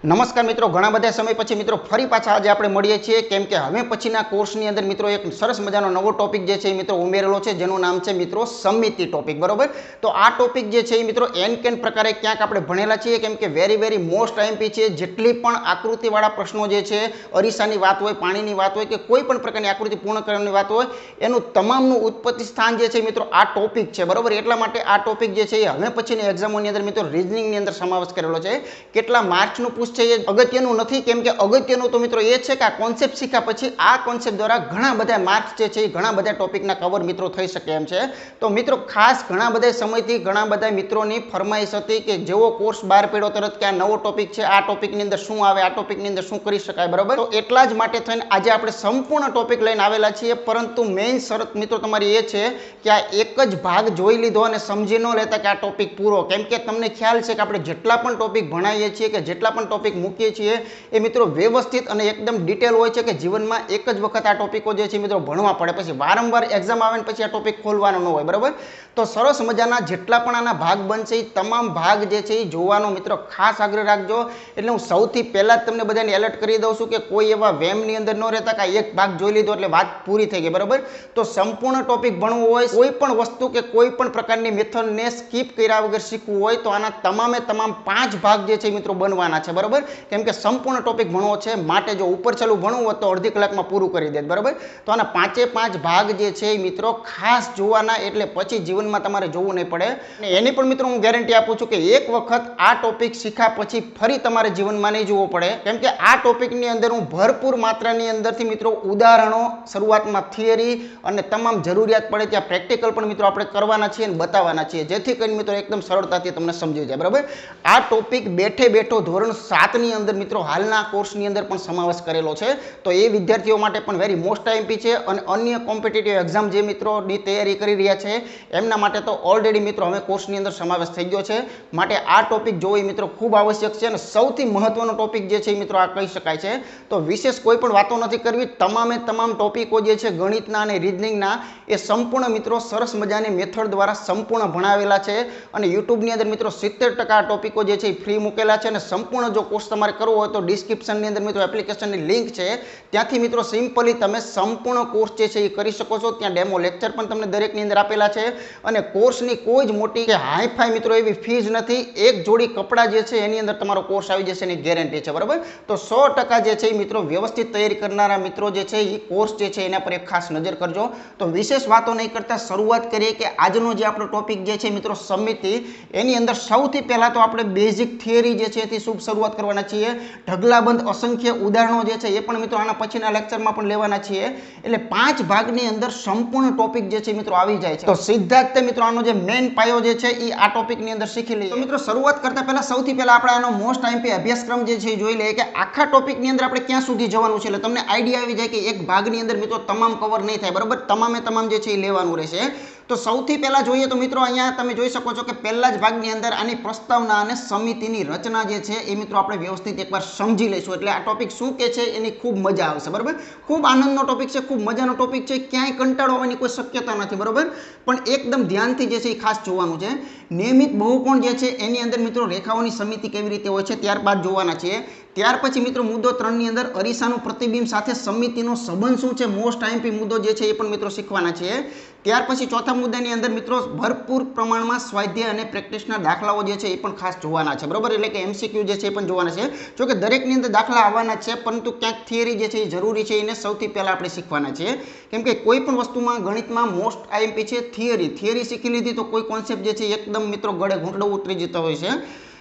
નમસ્કાર મિત્રો, ઘણા બધા સમય પછી મિત્રો ફરી પાછા આજે આપણે મળીએ છીએ કેમ કે હવે પછીના કોર્સની અંદર મિત્રો એક સરસ મજાનો નવો ટોપિક જે છે એ મિત્રો ઉમેરેલો છે, જેનું નામ છે મિત્રો સમિતિ ટોપિક. બરોબર, તો આ ટોપિક જે છે એ મિત્રો એન પ્રકારે ક્યાંક આપણે ભણેલા છીએ કેમ કે વેરી મોસ્ટ આઈએમપી છે. જેટલી પણ આકૃતિવાળા પ્રશ્નો જે છે, અરીસાની વાત હોય, પાણીની વાત હોય કે કોઈ પણ પ્રકારની આકૃતિ પૂર્ણ કરવાની વાત હોય, એનું તમામનું ઉત્પત્તિ સ્થાન જે છે મિત્રો આ ટોપિક છે. બરોબર, એટલા માટે આ ટોપિક જે છે એ હવે પછીની એક્ઝામોની અંદર મિત્રો રિઝનિંગની અંદર સમાવેશ કરેલો છે. કેટલા માર્ક્સનું પૂછ છે એ અગત્યનું નથી, કેમ કે અગત્યનું તો મિત્રો એ છે કે આ કોન્સેપ્ટ શીખ્યા પછી આ કોન્સેપ્ટ દ્વારા ઘણા બધા માર્ક્સ જે છે એ ઘણા બધા ટોપિકના કવર મિત્રો થઈ શકે એમ છે. તો મિત્રો ખાસ ઘણા બધા સમયથી ઘણા બધા મિત્રોની ફરમાઈશ હતી કે જેવો કોર્સ બહાર પડ્યો તરત કે આ નવો ટોપિક છે, આ ટોપિકની અંદર શું આવે, આ ટોપિકની અંદર શું કરી શકાય. બરાબર, તો એટલા જ માટે થઈને આજે આપણે સંપૂર્ણ ટોપિક લઈને આવેલા છીએ. પરંતુ મેઇન શરત મિત્રો તમારી એ છે કે આ એક જ ભાગ જોઈ લીધો અને સમજી ન લેતા કે આ ટોપિક પૂરો, કેમ કે તમને ખ્યાલ છે કે આપણે જેટલા પણ ટોપિક ભણાવીએ છીએ કે જેટલા પણ ટોપિક મૂકીએ છીએ એ મિત્રો વ્યવસ્થિત અને એકદમ ડિટેલ હોય છે કે જીવનમાં એક જ વખત આ ટોપિકો જે છે મિત્રો ભણવા પડે, પછી વારંવાર એક્ઝામ આવે ને પછી આ ટોપિક ખોલવાનો ન હોય. બરાબર, તો સરસ મજાના જેટલા પણ આના ભાગ બનશે એ તમામ ભાગ જે છે એ જોવાનો મિત્રો ખાસ આગ્રહ રાખજો. એટલે હું સૌથી પહેલાં જ તમને બધાને એલર્ટ કરી દઉં છું કે કોઈ એવા વેમની અંદર ન રહેતા કે એક ભાગ જોઈ લીધો એટલે વાત પૂરી થઈ ગઈ. બરાબર, તો સંપૂર્ણ ટોપિક ભણવું હોય, કોઈ પણ વસ્તુ કે કોઈ પણ પ્રકારની મેથડને સ્કીપ કર્યા વગર શીખવું હોય તો આના તમામે તમામ 5 ભાગ જે છે મિત્રો બનવાના છે. બરાબર, કેમ કે સંપૂર્ણ ટોપિક ભણવો છે, માટે જો ઉપર ચાલુ ભણવું હોય તો અડધી કલાકમાં પૂરું કરી દે. બરાબર, તો આના 5 ભાગ જે છે એ મિત્રો ખાસ જોવાના, એટલે પછી જીવનમાં તમારે જોવું નહીં પડે. અને એની પણ મિત્રો હું ગેરંટી આપું છું કે એક વખત આ ટોપિક શીખ્યા પછી ફરી તમારે જીવનમાં નહીં જોવું પડે, કેમ કે આ ટોપિકની અંદર હું ભરપૂર માત્રાની અંદરથી મિત્રો ઉદાહરણો, શરૂઆતમાં થિયરી અને તમામ જરૂરિયાત પડે ત્યાં પ્રેક્ટિકલ પણ મિત્રો આપણે કરવાના છીએ અને બતાવવાના છીએ, જેથી કરીને મિત્રો એકદમ સરળતાથી તમને સમજી જાય. બરાબર, આ ટોપિક બેઠે બેઠો ધોરણ 7 ની અંદર મિત્રો હાલના કોર્સની અંદર પણ સમાવેશ કરેલો છે. તો એ વિદ્યાર્થીઓ માટે પણ વેરી મોસ્ટ આઈએમપી છે અને અન્ય કોમ્પિટિટિવ એક્ઝામ જે મિત્રોની તૈયારી કરી રહ્યા છે એમના માટે તો ઓલરેડી મિત્રો હવે કોર્સની અંદર સમાવેશ થઈ ગયો છે. માટે આ ટોપિક જોવો એ મિત્રો ખૂબ આવશ્યક છે અને સૌથી મહત્વનો ટોપિક જે છે એ મિત્રો આ કહી શકાય છે. તો વિશેષ કોઈ પણ વાતો નથી કરવી, તમામે તમામ ટોપિકો જે છે ગણિતના અને રીઝનિંગના એ સંપૂર્ણ મિત્રો સરસ મજાની મેથડ દ્વારા સંપૂર્ણ ભણાવેલા છે. અને યુટ્યુબની અંદર મિત્રો 70% ટોપિકો જે છે એ ફ્રી મૂકેલા છે. અને સંપૂર્ણ જો કોર્સ તમારે કરવો હોય તો ડિસ્ક્રિપ્શનની અંદર મિત્રો એપ્લિકેશનની લિંક છે, ત્યાંથી મિત્રો સિમ્પલી તમે સંપૂર્ણ કોર્સ જે છે એ કરી શકો છો. ત્યાં ડેમો લેક્ચર પણ તમને દરેકની અંદર આપેલા છે અને કોર્સની કોઈ જ મોટી કે હાઈફાઈ મિત્રો એવી ફીઝ નથી. એક જોડી કપડાં જે છે એની અંદર તમારો કોર્સ આવી જશે એની ગેરંટી છે. બરાબર, તો 100% જે છે એ મિત્રો વ્યવસ્થિત તૈયારી કરનારા મિત્રો જે છે એ કોર્સ જે છે એના પર એક ખાસ નજર કરજો. તો વિશેષ વાતો નહીં કરતા શરૂઆત કરીએ કે આજનો જે આપણો ટોપિક જે છે મિત્રો સમિતિ, એની અંદર સૌથી પહેલાં તો આપણે બેઝિક થિયરી જે છે એથી શુભ શરૂઆત કરવાના છીએ. ઢગલાબંધ અસંખ્ય ઉદાહરણો જે છે એ પણ મિત્રો આના પછીના લેક્ચરમાં પણ લેવાના છીએ. એટલે 5 ભાગની અંદર સંપૂર્ણ ટોપિક જે છે મિત્રો આવી જાય છે. તો સીધા જ તે મિત્રો આનો જે મેઇન પાયો જે છે એ આ ટોપિકની અંદર શીખી લઈએ. તો મિત્રો શરૂઆત કરતા પહેલા સૌથી પહેલા આપણે આનો મોસ્ટ આઈએમપી અભ્યાસક્રમ જે છે એ જોઈ લઈએ કે આખા ટોપિકની અંદર આપણે ક્યાં સુધી જવાનું છે. એટલે તમને આઈડિયા આવી જાય કે એક ભાગની અંદર મિત્રો તમામ કવર નહીં થાય. બરાબર, તમામે તમામ જે છે એ લેવાનું રહેશે. તો સૌથી પહેલા જોઈએ તો મિત્રો અહીંયા તમે જોઈ શકો છો કે પહેલા જ ભાગની અંદર આની પ્રસ્તાવના અને સમિતિની રચના જે છે એ મિત્રો આપણે વ્યવસ્થિત એકવાર સમજી લઈશું. એટલે આ ટોપિક શું કે છે એની ખૂબ મજા આવશે. બરાબર, ખૂબ આનંદનો ટોપિક છે, ખૂબ મજાનો ટોપિક છે, ક્યાંય કંટાળો આવવાની કોઈ શક્યતા નથી. બરાબર, પણ એકદમ ધ્યાનથી જે છે એ ખાસ જોવાનું છે. નિયમિત બહુકોણ જે છે એની અંદર મિત્રો રેખાઓની સમિતિ કેવી રીતે હોય છે ત્યારબાદ જોવાના છીએ. ત્યાર પછી મિત્રો મુદ્દો 3 ની અંદર અરીસાનું પ્રતિબિંબ સાથે સમિતિનો સંબંધ શું છે, મોસ્ટ આઈએમપી મુદ્દો જે છે એ પણ મિત્રો શીખવાના છે. ત્યાર પછી ચોથા મુદ્દાની અંદર મિત્રો ભરપૂર પ્રમાણમાં સ્વાધ્યાય અને પ્રેક્ટિસના દાખલાઓ જે છે એ પણ ખાસ જોવાના છે. બરાબર, એટલે કે એમસીક્યુ જે છે એ પણ જોવાના છે. જો કે દરેકની અંદર દાખલા આવવાના છે, પરંતુ ક્યાંક થિયરી જે છે એ જરૂરી છે, એને સૌથી પહેલાં આપણે શીખવાના છીએ. કેમ કે કોઈ પણ વસ્તુમાં ગણિતમાં મોસ્ટ આઈએમપી છે થિયરી શીખી લીધી તો કોઈ કોન્સેપ્ટ જે છે એકદમ મિત્રો ગળે ઘૂંટડો ઉતરી જતો હોય છે.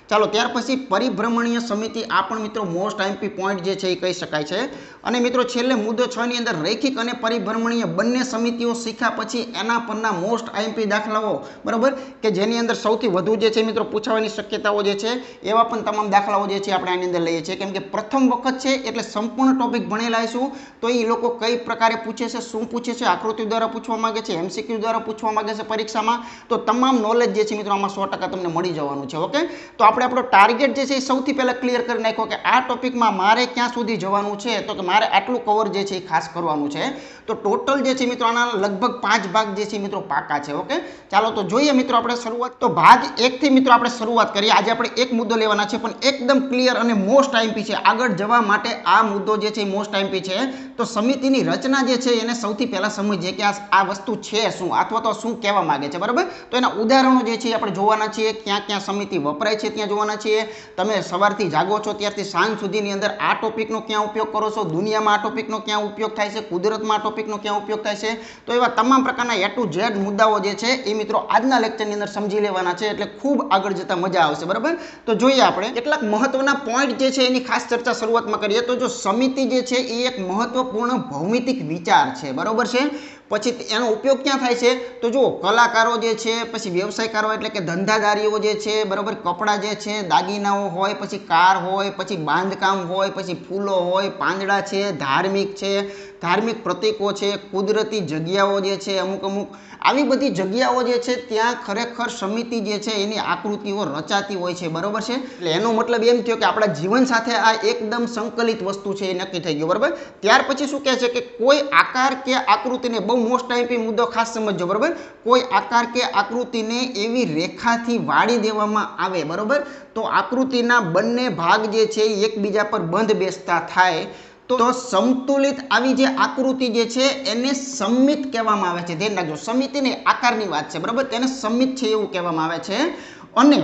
ચાલો, ત્યાર પછી પરિભ્રમણીય સમિતિ, આ પણ મિત્રો મોસ્ટ આઈએમપી પોઈન્ટ જે છે એ કહી શકાય છે. અને મિત્રો છેલ્લે મુદ્દો 6 ની અંદર રૈખિક અને પરિભ્રમણીય બંને સમિતિઓ શીખ્યા પછી એના પરના મોસ્ટ આઈએમપી દાખલાઓ, બરાબર, કે જેની અંદર સૌથી વધુ જે છે મિત્રો પૂછાવાની શક્યતાઓ જે છે એવા પણ તમામ દાખલાઓ જે છે આપણે આની અંદર લઈએ છીએ. કેમ કે પ્રથમ વખત છે એટલે સંપૂર્ણ ટોપિક ભણેલા હશું તો એ લોકો કઈ પ્રકારે પૂછે છે, શું પૂછે છે, આકૃતિ દ્વારા પૂછવા માંગે છે, એમસીક્યુ દ્વારા પૂછવા માંગે છે પરીક્ષામાં, તો તમામ નોલેજ જે છે મિત્રો આમાં 100% તમને મળી જવાનું છે. ઓકે, તો આપણે આપણે આપણો ટાર્ગેટ જે છે એ સૌથી પહેલાં ક્લિયર કરી નાખ્યો કે આ ટોપિકમાં મારે ક્યાં સુધી જવાનું છે, તો કે મારે આટલું કવર જે છે એ ખાસ કરવાનું છે. તો ટોટલ જે છે મિત્રો આના લગભગ 5 ભાગ જે છે મિત્રો પાકા છે. ઓકે, ચાલો તો જોઈએ મિત્રો આપણે શરૂઆત. તો ભાગ 1 થી મિત્રો આપણે શરૂઆત કરીએ. આજે આપણે એક મુદ્દો લેવાના છે પણ એકદમ ક્લિયર અને મોસ્ટ આઈએમપી છે. આગળ જવા માટે આ મુદ્દો જે છે એ મોસ્ટ આઈએમપી છે. તો સમિતિની રચના જે છે એને સૌથી પહેલા સમજીએ કે આ વસ્તુ છે શું, અથવા તો શું કહેવા માંગે છે. બરાબર, તો એના ઉદાહરણો જે છે આપણે જોવાના છીએ. ક્યાં ક્યાં સમિતિ વપરાય છે ત્યાં જોવાના છીએ. તમે સવારથી જાગો છો ત્યારથી સાંજ સુધીની અંદર આ ટોપિકનો ક્યાં ઉપયોગ કરો છો, દુનિયામાં આ ટોપિકનો ક્યાં ઉપયોગ થાય છે, કુદરતમાં આ ટોપિકનો ક્યાં ઉપયોગ થાય છે. તો એવા તમામ પ્રકારના A to Z મુદ્દાઓ જે છે એ મિત્રો આજના લેક્ચરની અંદર સમજી લેવાના છે, એટલે ખૂબ આગળ જતા મજા આવશે. બરાબર, તો જોઈએ આપણે કેટલાક મહત્વના પોઈન્ટ જે છે એની ખાસ ચર્ચા શરૂઆતમાં કરીએ. તો જો સમિતિ જે છે એ એક મહત્વપૂર્ણ ભૌમિતિક વિચાર છે. બરાબર છે. પછી એનો ઉપયોગ ક્યાં થાય છે, તો જુઓ કલાકારો જે છે, પછી વ્યવસાયકારો એટલે કે ધંધાદારીઓ જે છે, બરાબર, કપડાં જે છે, દાગીનાઓ હોય, પછી કાર હોય, પછી બાંધકામ હોય, પછી ફૂલો હોય, પાંદડા છે, ધાર્મિક પ્રતીકો છે, કુદરતી જગ્યાઓ જે છે, અમુક આવી બધી જગ્યાઓ જે છે ત્યાં ખરેખર સમિતિ જે છે એની આકૃતિઓ રચાતી હોય છે. બરોબર છે. એટલે એનો મતલબ એમ થયો કે આપણા જીવન સાથે આ એકદમ સંકલિત વસ્તુ છે એ નક્કી થઈ ગયું. બરાબર, ત્યાર પછી શું કહે છે કે કોઈ આકાર કે આકૃતિને, બહુ મોસ્ટ આઈએમપી મુદ્દો ખાસ સમજજો. બરાબર, કોઈ આકાર કે આકૃતિને એવી રેખાથી વાળી દેવામાં આવે, બરાબર, તો આકૃતિના બંને ભાગ જે છે એકબીજા પર બંધ બેસતા થાય. તો સમતુલિત આવી જે આકૃતિ જે છે એને સમમિત કહેવામાં આવે છે. ધ્યાન રાખજો, સમિતિને આકારની વાત છે. બરાબર, તેને સમમિત છે એવું કહેવામાં આવે છે. અને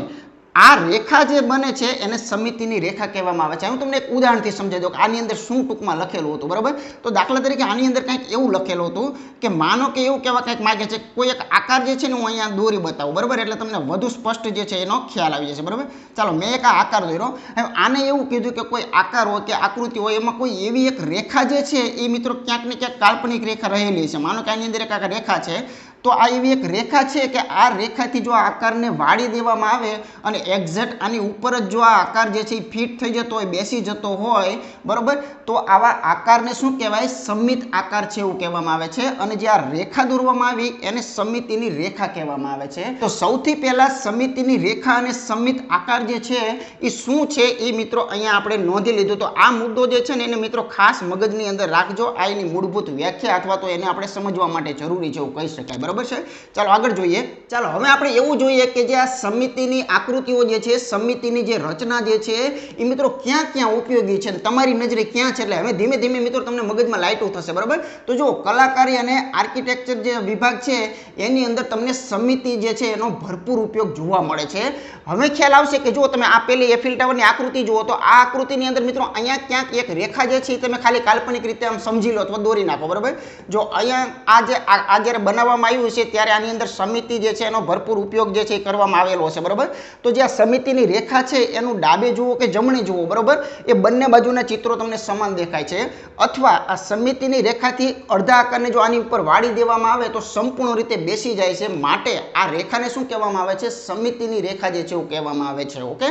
આ રેખા જે બને છે એને સમિતિની રેખા કહેવામાં આવે છે. હું તમને એક ઉદાહરણથી સમજાવી દઉં કે આની અંદર શું ટૂંકમાં લખેલું હતું. બરાબર, તો દાખલા તરીકે આની અંદર કંઈક એવું લખેલું હતું કે માનો કે એવું કહેવા કંઈક માગે છે, કોઈ એક આકાર જે છે ને હું અહીંયા દોરી બતાવું. બરાબર, એટલે તમને વધુ સ્પષ્ટ જે છે એનો ખ્યાલ આવી જશે. બરાબર, ચાલો મેં એક આ આકાર દોર્યો. હવે આને એવું કીધું કે કોઈ આકાર હોય કે આકૃતિ હોય એમાં કોઈ એવી એક રેખા જે છે એ મિત્રો ક્યાંક ને ક્યાંક કાલ્પનિક રેખા રહેલી છે. માનો કે આની અંદર એક રેખા છે, તો આ એવી એક રેખા છે કે આ રેખાથી જો આ આકારને વાળી દેવામાં આવે અને એક્ઝેક્ટ આની ઉપર જ જો આ આકાર જે છે એ ફિટ થઈ જતો હોય, બેસી જતો હોય, બરાબર, તો આવા આકારને શું કહેવાય, સમમિત આકાર છે એવું કહેવામાં આવે છે. અને જે આ રેખા દોરવામાં આવી એને સમિતિની રેખા કહેવામાં આવે છે. તો સૌથી પહેલા સમિતિની રેખા અને સમમિત આકાર જે છે એ શું છે એ મિત્રો અહીંયા આપણે નોંધી લીધું. તો આ મુદ્દો જે છે ને એને મિત્રો ખાસ મગજની અંદર રાખજો. આ એની મૂળભૂત વ્યાખ્યા અથવા તો એને આપણે સમજવા માટે જરૂરી છે એવું કહી શકાય. બરાબર છે. ચાલો આગળ જોઈએ. ચાલો હવે આપણે એવું જોઈએ કે જે આ સમિતિની આકૃતિઓ જે છે, સમિતિની જે રચના જે છે એ મિત્રો ક્યાં ક્યાં ઉપયોગી છે, તમારી નજરે ક્યાં છે. એટલે હવે ધીમે ધીમે મિત્રો તમને મગજમાં લાઈટો થશે. બરાબર, તો જો કલાકારી અને આર્કિટેક્ચર જે વિભાગ છે એની અંદર તમને સમિતિ જે છે એનો ભરપૂર ઉપયોગ જોવા મળે છે. હવે ખ્યાલ આવશે કે જો તમે આ પેલી એફિલ ટાવરની આકૃતિ જુઓ તો આ આકૃતિની અંદર મિત્રો અહીંયા ક્યાંક એક રેખા જે છે તમે ખાલી કાલ્પનિક રીતે આમ સમજી લો અથવા દોરી નાખો. બરાબર, જો અહીંયા આ જ્યારે બનાવવામાં આવ્યું છે ત્યારે આની અંદર સમિતિ જે છે એનો ભરપૂર ઉપયોગ જે છે એ કરવામાં આવેલો છે. બરાબર, તો જે આ સમિતિની રેખા છે એનું ડાબે જુઓ કે જમણે જુઓ, બરાબર, એ બંને બાજુના ચિત્રો તમને સમાન દેખાય છે. અથવા આ સમિતિની રેખાથી અડધા આકારને જો આની ઉપર વાળી દેવામાં આવે તો સંપૂર્ણ રીતે બેસી જાય છે. માટે આ રેખાને શું કહેવામાં આવે છે, સમિતિની રેખા જે છે એવું કહેવામાં આવે છે. ઓકે,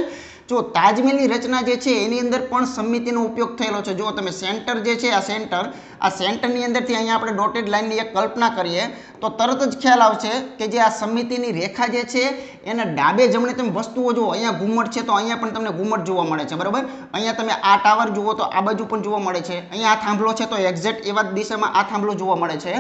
જો તાજમહેલની રચના જે છે એની અંદર પણ સમિતિનો ઉપયોગ થયેલો છે. જો તમે સેન્ટર જે છે આ સેન્ટરની અંદરથી અહીંયા આપણે ડોટેડ લાઇનની એક કલ્પના કરીએ તો તરત જ ખ્યાલ આવશે કે જે આ સમિતિની રેખા જે છે એના ડાબે જમણે તમે વસ્તુઓ જુઓ. અહીંયા ઘુમ્મટ છે તો અહીંયા પણ તમને ઘુમ્મટ જોવા મળે છે. બરાબર, અહીંયા તમે આ ટાવર જુઓ તો આ બાજુ પણ જોવા મળે છે. અહીંયા આ થાંભલો છે તો એક્ઝેક્ટ એવા જ દિશામાં આ થાંભલો જોવા મળે છે.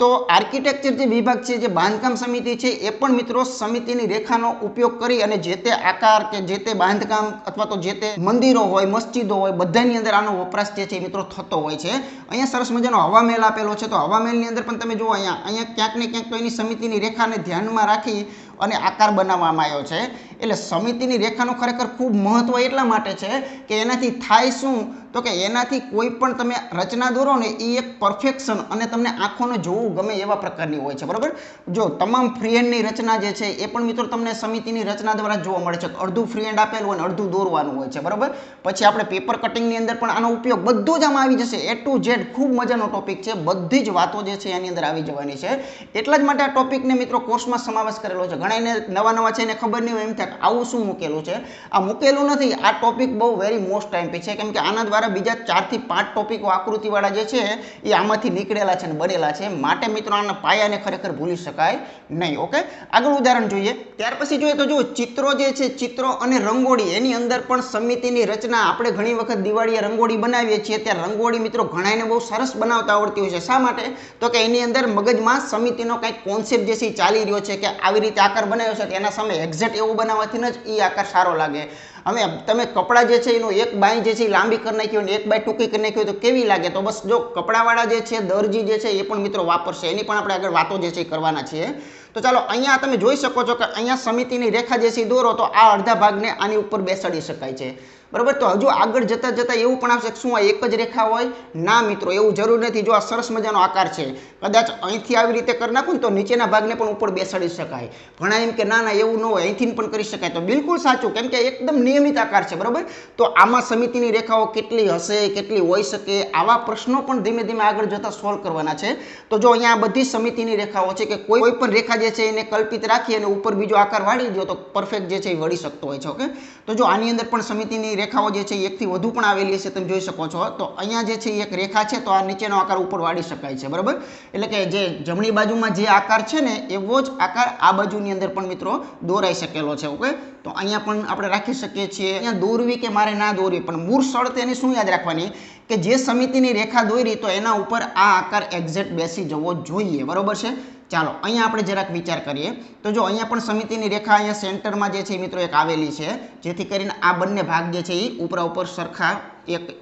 તો આર્કિટેક્ચર જે વિભાગ છે, જે બાંધકામ સમિતિ છે, એ પણ મિત્રો સમિતિની રેખાનો ઉપયોગ કરી અને જે તે આકાર કે જે તે બાંધકામ અથવા તો જે તે મંદિરો હોય, મસ્જિદો હોય, બધાની અંદર આનો વપરાશ જે છે મિત્રો થતો હોય છે. અહીંયા સરસ મજાનો હવા મહેલ આપેલો છે. તો હવા મહેલની અંદર પણ તમે જુઓ અહીંયા ક્યાંક ને ક્યાંક તો એની સમિતિની રેખાને ધ્યાનમાં રાખી અને આકાર બનાવવામાં આવ્યો છે. એટલે સમિતિની રેખાનું ખરેખર ખૂબ મહત્વ એટલા માટે છે કે એનાથી થાય શું, તો કે એનાથી કોઈ પણ તમે રચના દોરો ને એ એક પરફેક્શન અને તમને આંખોને જોવું ગમે એવા પ્રકારની હોય છે. બરાબર, જો તમામ ફ્રીહેન્ડની રચના જે છે એ પણ મિત્રો તમને સમિતિની રચના દ્વારા જોવા મળે છે. અડધું ફ્રીહેન્ડ આપેલું હોય અને અડધું દોરવાનું હોય છે. બરાબર, પછી આપણે પેપર કટિંગની અંદર પણ આનો ઉપયોગ બધું જ આમાં આવી જશે. A to Z ખૂબ મજાનો ટોપિક છે. બધી જ વાતો જે છે એની અંદર આવી જવાની છે. એટલા જ માટે આ ટોપિકને મિત્રો કોર્સમાં સમાવેશ કરેલો છે. ઘણા ઘણાને નવા નવા છે એને ખબર નહીં હોય, એમ થાય આવું શું મૂકેલું છે. આ મૂકેલું નથી, આ ટોપિક બહુ વેરી મોસ્ટ ટાઈમ છે, કેમ કે આના દ્વારા બીજા 4 થી 5 ટોપિકો આકૃતિવાળા જે છે એ આમાંથી નીકળેલા છે અને બનેલા છે. માટે મિત્રો આના પાયાને ખરેખર ભૂલી શકાય નહીં. ઓકે, આગળ ઉદાહરણ જોઈએ. ત્યાર પછી જોઈએ તો જો ચિત્રો જે છે, ચિત્રો અને રંગોળી, એની અંદર પણ સમિતિની રચના. આપણે ઘણી વખત દિવાળીએ રંગોળી બનાવીએ છીએ, ત્યારે રંગોળી મિત્રો ઘણાને બહુ સરસ બનાવતા આવડતી હોય છે. શા માટે? તો કે એની અંદર મગજમાં સમિતિનો કંઈક કોન્સેપ્ટ જે છે એ ચાલી રહ્યો છે કે આવી રીતે આકાર બનાવ્યો છે, એના સામે એક્ઝેક્ટ એવું બનાવવાથી જ એ આકાર સારો લાગે. હવે તમે કપડાં જે છે એનું એક બાય જે છે એ લાંબી કરી નાખી હોય ને એક બાય ટૂંકી કરી નાખી હોય તો કેવી લાગે? તો બસ જો કપડાવાળા જે છે, દરજી જે છે એ પણ મિત્રો વાપરશે, એની પણ આપણે આગળ વાતો જે છે એ કરવાના છીએ. તો ચાલો અહીંયા તમે જોઈ શકો છો કે અહીંયા સમિતિની રેખા જે છે દોરો તો આ અડધા ભાગને આની ઉપર બેસાડી શકાય છે, બરાબર. તો હજુ આગળ જતા જતા એવું પણ આવશે શું આ એક જ રેખા હોય? ના મિત્રો, એવું જરૂર નથી. જો આ સરસ મજાનો આકાર છે, કદાચ અહીંથી આવી રીતે કરી નાખું ને તો નીચેના ભાગને પણ ઉપર બેસાડી શકાય. ઘણા એમ કે ના ના એવું ન હોય, અહીંથી પણ કરી શકાય. તો બિલકુલ સાચું, કેમ કે એકદમ નિયમિત આકાર છે, બરાબર. તો આમાં સમિતિની રેખાઓ કેટલી હશે, કેટલી હોઈ શકે, આવા પ્રશ્નો પણ ધીમે ધીમે આગળ જતા સોલ્વ કરવાના છે. તો જો અહીંયા બધી સમિતિની રેખાઓ છે કે કોઈ પણ રેખા જે છે એને કલ્પિત રાખી અને ઉપર બીજો આકાર વાળી દો તો પરફેક્ટ જે છે એ વળી શકતો હોય છે. ઓકે, તો જો આની અંદર પણ સમિતિની રેખાઓ જે છે એકથી વધુ પણ આવેલી છે, તમે જોઈ શકો છો. તો અહીંયા જે છે એક રેખા છે તો આ નીચેનો આકાર ઉપર વાળી શકાય છે, બરાબર. એટલે કે જે જમણી બાજુમાં જે આકાર છે ને એવો જ આકાર આ બાજુની અંદર પણ મિત્રો દોરાઈ શકેલો છે. ઓકે, તો અહીંયા પણ આપણે રાખી શકીએ છીએ. અહીંયા દોરવી કે મારે ના દોરવી, પણ મૂળ શરત એની શું યાદ રાખવાની કે જે સમિતિની રેખા દોરી તો એના ઉપર આ આકાર એક્ઝેક્ટ બેસી જવો જોઈએ, બરાબર છે. ચાલો અહીંયા આપણે જરાક વિચાર કરીએ. તો જો અહીંયા પણ સમિતિની રેખા અહીંયા સેન્ટરમાં જે છે મિત્રો એક આવેલી છે, જેથી કરીને આ બંને ભાગ જે છે એ ઉપરા ઉપર સરખા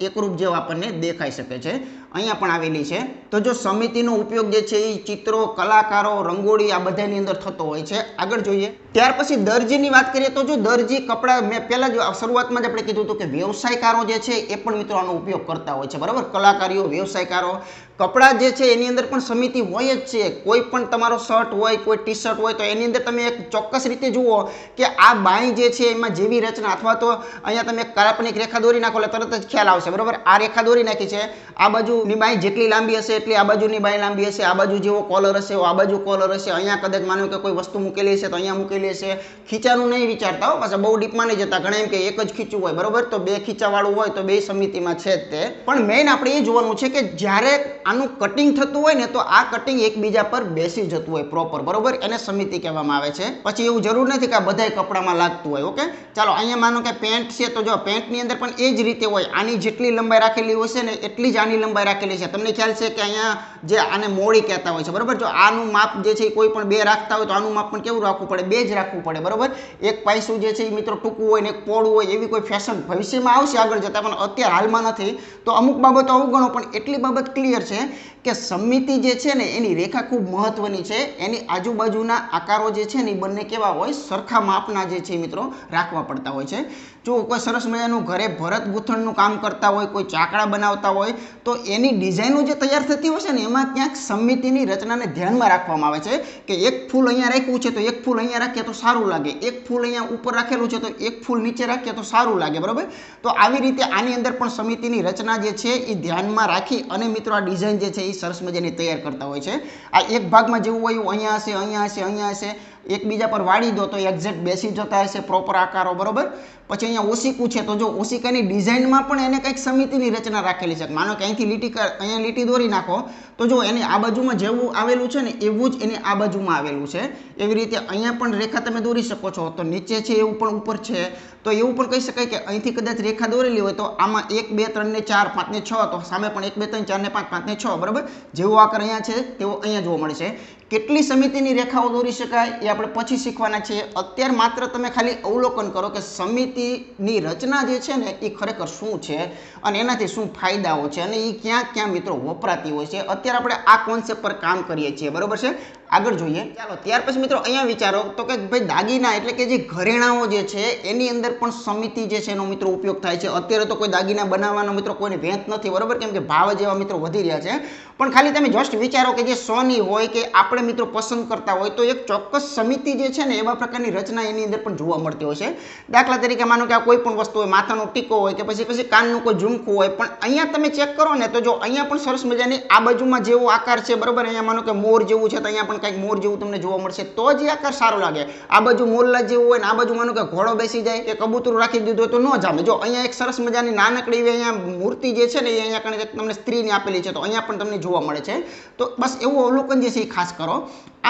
એકરૂપ જેવા આપણને દેખાઈ શકે છે. અહીંયા પણ આવેલી છે. તો જો સમિતિનો ઉપયોગ જે છે એ ચિત્રો, કલાકારો, રંગોળી આ બધાની અંદર થતો હોય છે. આગળ જોઈએ. ત્યાર પછી દરજીની વાત કરીએ તો જો દરજી કપડાં, મેં પહેલાં જ શરૂઆતમાં જ આપણે કીધું હતું કે વ્યવસાયકારો જે છે એ પણ મિત્રો આનો ઉપયોગ કરતા હોય છે, બરાબર. કલાકારીઓ, વ્યવસાયકારો, કપડાં જે છે એની અંદર પણ સમિતિ હોય જ છે. કોઈ પણ તમારો શર્ટ હોય, કોઈ ટી શર્ટ હોય તો એની અંદર તમે એક ચોક્કસ રીતે જુઓ કે આ બાઈ જે છે એમાં જેવી રચના, અથવા તો અહીંયા તમે કાલ્પનિક રેખા દોરી નાખો એટલે તરત જ ખ્યાલ આવશે, બરાબર. આ રેખા દોરી નાખી છે, આ બાજુની બાઈ જેટલી લાંબી હશે એટલી આ બાજુની બાઈ લાંબી હશે, આ બાજુ જેવો કોલર હશે આ બાજુ કોલર હશે. અહીંયા કદાચ માનો કે કોઈ વસ્તુ મૂકેલી હશે તો અહીંયા મૂકેલી હશે. ખીચાનું નહીં વિચારતા હો, પાછા બહુ ડીપમાં નહીં જતા. ઘણા એમ કે એક જ ખીચું હોય, બરાબર. તો બે ખીચાવાળું હોય તો બે સમિતિમાં છે જ તે. પણ મેઇન આપણે એ જોવાનું છે કે જ્યારે આનું કટિંગ થતું હોય ને તો આ કટિંગ એકબીજા પર બેસી જતું હોય પ્રોપર, બરોબર. એને સમિતિ કહેવામાં આવે છે. પછી એવું જરૂર નથી કે આ બધાય કપડામાં લાગતું હોય. ઓકે, ચાલો અહીંયા માનો કે પેન્ટ છે તો જો પેન્ટની અંદર પણ એ જ રીતે હોય. આની જેટલી લંબાઈ રાખેલી હોય છે ને એટલી જ આની લંબાઈ રાખેલી છે. તમને ખ્યાલ છે કે અહીંયા જે આને મોડી કહેતા હોય છે, બરોબર. જો આનું માપ જે છે કોઈ પણ બે રાખતા હોય તો આનું માપ પણ કેવું રાખવું પડે? બે જ રાખવું પડે, બરોબર. એક પાયસું જે છે એ મિત્રો ટૂંકું હોય ને એક પોળું હોય, એવી કોઈ ફેશન ભવિષ્યમાં આવશે આગળ જતા, પણ અત્યારે હાલમાં નથી. તો અમુક બાબતો અવગણો, પણ એટલી બાબત ક્લિયર છે કે સમિતિ જે છે ને એની રેખા ખૂબ મહત્વની છે. એની આજુબાજુના આકારો જે છે ને એ બંને કેવા હોય? સરખા માપના જે છે મિત્રો રાખવા પડતા હોય છે. જો કોઈ સરસ મજાનું ઘરે ભરત ગૂંથણનું કામ કરતા હોય, કોઈ ચાકડા બનાવતા હોય તો એની ડિઝાઇનો જે તૈયાર થતી હોય છે ને એમાં ક્યાંક સમિતિની રચનાને ધ્યાનમાં રાખવામાં આવે છે કે એક ફૂલ અહીંયા રાખ્યું છે તો એક ફૂલ અહીંયા રાખીએ તો સારું લાગે, એક ફૂલ અહીંયા ઉપર રાખેલું છે તો એક ફૂલ નીચે રાખીએ તો સારું લાગે, બરાબર. તો આવી રીતે આની અંદર પણ સમિતિની રચના જે છે એ ધ્યાનમાં રાખી અને મિત્રો આ ડિઝાઇન જે છે એ સરસ મજાની તૈયાર કરતા હોય છે. આ એક ભાગમાં જેવું હોય એવું અહીંયા હશે, અહીંયા હશે, અહીંયા હશે, એકબીજા પર વાળી દો તો એક્ઝેક્ટ બેસી જતા હશે પ્રોપર આકારો, બરોબર. પછી અહીંયા ઓશિકું છે તો જો ઓશિકાની ડિઝાઇનમાં પણ એને કંઈક સમિતિની રચના રાખેલી છે. માનો કે અહીંથી લીટી અહીંયા લીટી દોરી નાખો તો જો એને આ બાજુમાં જેવું આવેલું છે ને એવું જ એને આ બાજુમાં આવેલું છે. એવી રીતે અહીંયા પણ રેખા તમે દોરી શકો છો. તો નીચે છે એવું પણ ઉપર છે, તો એવું પણ કહી શકાય કે અહીંથી કદાચ રેખા દોરેલી હોય તો આમાં 1 2 3 ને 4 5 ને 6, તો સામે પણ 1 2 3 4 ને 5 5 ને 6, બરાબર. જેવો આકાર અહીંયા છે તેવો અહીંયા જોવા મળે છે. કેટલી સમિતિની રેખાઓ દોરી શકાય એ આપણે પછી શીખવાના છીએ. અત્યારે માત્ર તમે ખાલી અવલોકન કરો કે સમિતિની રચના જે છે ને એ ખરેખર શું છે અને એનાથી શું ફાયદાઓ છે અને એ ક્યાં ક્યાં મિત્રો વપરાતી હોય છે. અત્યારે આપણે આ કોન્સેપ્ટ પર કામ કરીએ છીએ, બરોબર છે. આગળ જોઈએ. ચાલો ત્યાર પછી મિત્રો અહીંયા વિચારો તો કે ભાઈ દાગીના એટલે કે જે ઘરેણાઓ જે છે એની અંદર પણ સમિતિ જે છે એનો મિત્રો ઉપયોગ થાય છે. અત્યારે તો કોઈ દાગીના બનાવવાનો મિત્રો કોઈને વેંત નથી, બરોબર, કેમ કે ભાવ જેવા મિત્રો વધી રહ્યા છે. પણ ખાલી તમે જસ્ટ વિચારો કે જે સોની હોય કે આપણે મિત્રો પસંદ કરતા હોય તો એક ચોક્કસ સમિતિ જે છે ને એવા પ્રકારની રચના એની અંદર પણ જોવા મળતી હોય છે. દાખલા તરીકે માનો કે આ કોઈ પણ વસ્તુ હોય, માથાનો ટીકો હોય કે પછી કાનનું કોઈ ઝુમખું હોય, પણ અહીંયા તમે ચેક કરો ને તો જો અહીંયા પણ સરસ મજાની આ બાજુમાં જેવો આકાર છે, બરોબર. અહીંયા માનો કે મોર જેવું છે તો અહીંયા પણ કંઈક મોર જેવું તમને જોવા મળશે તો જ એ આકાર સારો લાગે. આ બાજુ મોરલા જેવું હોય ને આ બાજુ માનો કે ઘોડો બેસી જાય કે કબૂતરું રાખી દીધું તો ન જામે. જો અહીંયા એક સરસ મજાની નાનકડી એવી અહીંયા મૂર્તિ જે છે ને એ અહીંયા કણે તમને સ્ત્રીની આપેલી છે તો અહીંયા પણ તમને જોવા મળે છે. તો બસ એવું અવલોકન જે છે એ ખાસ કરો.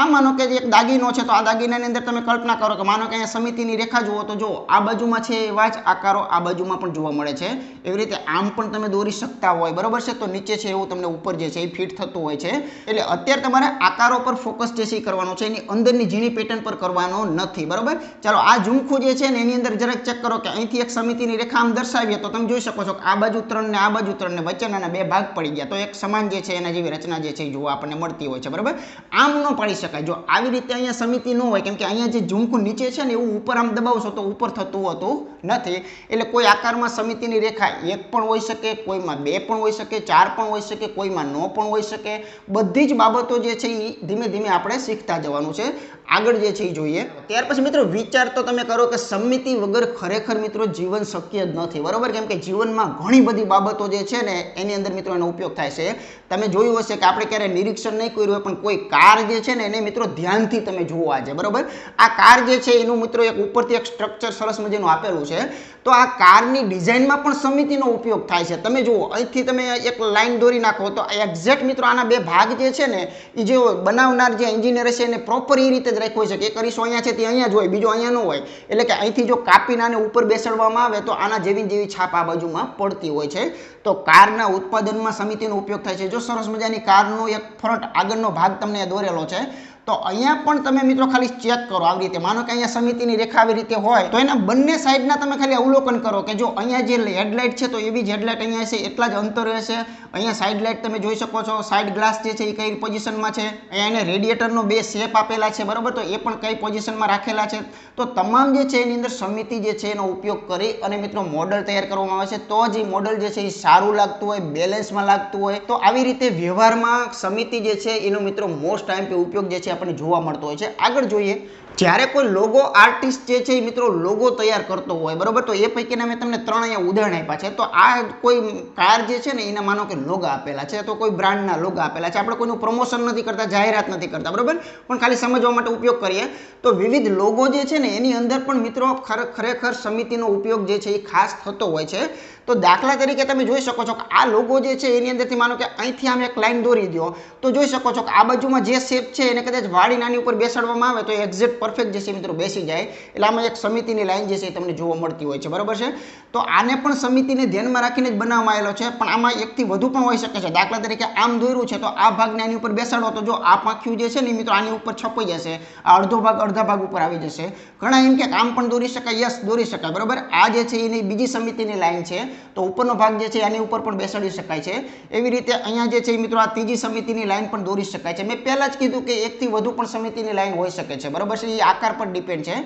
આ માનો કે એક દાગીનો છે તો આ દાગીનાની અંદર તમે કલ્પના કરો કે માનો કે અહીંયા સમિતિની રેખા જુઓ તો જો આ બાજુમાં છે એવા જ આકારો આ બાજુમાં પણ જોવા મળે છે. એવી રીતે આમ પણ તમે દોરી શકતા હોય, બરોબર છે. તો નીચે છે એવું તમને ઉપર જે છે એ ફિટ થતું હોય છે. એટલે અત્યારે તમારે આકારો પર ફોકસ જે છે એ કરવાનો છે, એની અંદરની ઝીણી પેટર્ન પર કરવાનો નથી, બરોબર. ચાલો આ ઝુમખું જે છે ને એની અંદર જરાક ચેક કરો કે અહીંથી એક સમિતિની રેખા આમ દર્શાવીએ તો તમે જોઈ શકો છો કે આ બાજુ 3 ને આ બાજુ 3 ને વચ્ચેના 2 ભાગ પડી ગયા તો એક સમાન જે છે એના જેવી રચના જે છે એ જોવા આપણને મળતી હોય છે, બરોબર. આમ ન પાડી શકાય. જો આવી રીતે અહીંયા સમિતિ ન હોય, કેમ કે અહીંયા જે ઝુમખું નીચે છે ને એવું ઉપર આમ દબાવશો તો ઉપર થતું હોતું નથી. એટલે કોઈ આકારમાં સમિતિની રેખા 1 પણ હોઈ શકે, કોઈમાં 2 પણ હોઈ શકે, 4 પણ હોઈ શકે, કોઈમાં 9 પણ હોઈ શકે. બધી જ બાબતો જે છે એ ધીમે ધીમે આપણે શીખતા જવાનું છે. આગળ જે છે એ જોઈએ. ત્યાર પછી મિત્રો વિચાર તો તમે કરો કે સમિતિ વગર ખરેખર મિત્રો જીવન શક્ય જ નથી, બરોબર. કેમ કે જીવનમાં ઘણી બધી બાબતો જે છે ને એની અંદર મિત્રો એનો ઉપયોગ થાય છે. તમે જોયું હશે કે આપણે ક્યારે નિરીક્ષણ નહીં કર્યું હોય પણ કોઈ કાર જે છે ને એને મિત્રો ધ્યાનથી તમે જુઓ આજે, બરોબર. આ કાર જે છે એનું મિત્રો એક ઉપરથી એક સ્ટ્રક્ચર સરસ મજાનું આપેલું છે. તો આ કારની ડિઝાઇનમાં પણ સમિતિનો ઉપયોગ થાય છે. તમે જુઓ અહીંથી તમે એક લાઈન દોરી નાખો તો એક્ઝેક્ટ મિત્રો આના 2 ભાગ જે છે ને એ જે બનાવનાર જે એન્જિનિયર છે એને પ્રોપર એ રીતે જ રાખ્યો છે કે એક અરીસો અહીંયા છે તે અહીંયા જ હોય, બીજો અહીંયા ન હોય. એટલે કે અહીંથી જો કાપીને આને ઉપર બેસાડવામાં આવે તો આના જેવી છાપ આ બાજુમાં પડતી હોય છે. તો કારના ઉત્પાદનમાં સમિતિનો ઉપયોગ થાય છે. જો સરસ મજાની કારનો એક ફ્રન્ટ આગળનો ભાગ તમને દોરેલો છે તો અહીંયા પણ તમે મિત્રો ખાલી ચેક કરો આવી રીતે. માનો કે અહીંયા સમિતિની રેખા આવી રીતે હોય તો એના બંને સાઈડના તમે ખાલી અવલોકન કરો કે જો અહીંયા જે હેડલાઇટ છે તો એવી જ હેડલાઇટ અહીંયા છે, એટલા જ અંતર રહેશે. અહીંયા સાઈડ લાઇટ તમે જોઈ શકો છો, સાઈડ ગ્લાસ જે છે એ કઈ પોઝિશનમાં છે. અહીંયા એને રેડિયેટરનો 2 શેપ આપેલા છે, બરોબર. તો એ પણ કઈ પોઝિશનમાં રાખેલા છે. તો તમામ જે છે એની અંદર સમિતિ જે છે એનો ઉપયોગ કરી અને મિત્રો મોડલ તૈયાર કરવામાં આવે છે. તો જ એ મોડલ જે છે એ સારું લાગતું હોય, બેલેન્સમાં લાગતું હોય. તો આવી રીતે વ્યવહારમાં સમિતિ જે છે એનો મિત્રો મોસ્ટ ટાઈમ પે ઉપયોગ જે છે આપણને જોવા મળતો હોય છે. આગળ જોઈએ. જ્યારે કોઈ લોગો આર્ટિસ્ટ જે છે એ મિત્રો લોગો તૈયાર કરતો હોય, બરોબર. તો એ પૈકીના મેં તમને 3 અહીંયા ઉદાહરણ આપ્યા છે. તો આ કોઈ કાર જે છે ને એના માનો કે લોગો આપેલા છે, તો કોઈ બ્રાન્ડના લોગો આપેલા છે. આપણે કોઈનું પ્રમોશન નથી કરતા, જાહેરાત નથી કરતા, બરોબર. પણ ખાલી સમજવા માટે ઉપયોગ કરીએ તો વિવિધ લોગો જે છે ને એની અંદર પણ મિત્રો ખરેખર સમિતિનો ઉપયોગ જે છે એ ખાસ થતો હોય છે. તો દાખલા તરીકે તમે જોઈ શકો છો કે આ લોગો જે છે એની અંદરથી માનો કે અહીંથી આમ એક લાઈન દોરી દો તો જોઈ શકો છો કે આ બાજુમાં જે શેપ છે એને કદાચ વાળીને આની ઉપર બેસાડવામાં આવે તો એક્ઝેક્ટ પરફેક્ટ જે છે મિત્રો બેસી જાય. એટલે આમાં એક સમિતિની લાઈન જે છે એ તમને જોવા મળતી હોય છે, બરોબર છે. તો આને પણ સમિતિને ધ્યાનમાં રાખીને જ બનાવવામાં આવેલો છે, પણ આમાં એકથી વધુ પણ હોઈ શકે છે. દાખલા તરીકે આમ દોર્યું છે તો આ ભાગને આની ઉપર બેસાડો તો જો આ પાંખ્યું જે છે ને મિત્રો આની ઉપર છપાઈ જશે, આ અડધો ભાગ અડધા ભાગ ઉપર આવી જશે. ઘણા એમ કે આમ પણ દોરી શકાય, યસ દોરી શકાય, બરોબર. આ જે છે એની બીજી સમિતિની લાઈન છે તો ઉપરનો ભાગ જે છે આની ઉપર પણ બેસાડી શકાય છે. એવી રીતે અહીંયા જે છે મિત્રો આ ત્રીજી સમિતિની લાઈન પણ દોરી શકાય છે. મેં પહેલા જ કીધું કે એકથી વધુ પણ સમિતિની લાઈન હોઈ શકે છે, બરોબર છે. એ આકાર પર ડિપેન્ડ છે.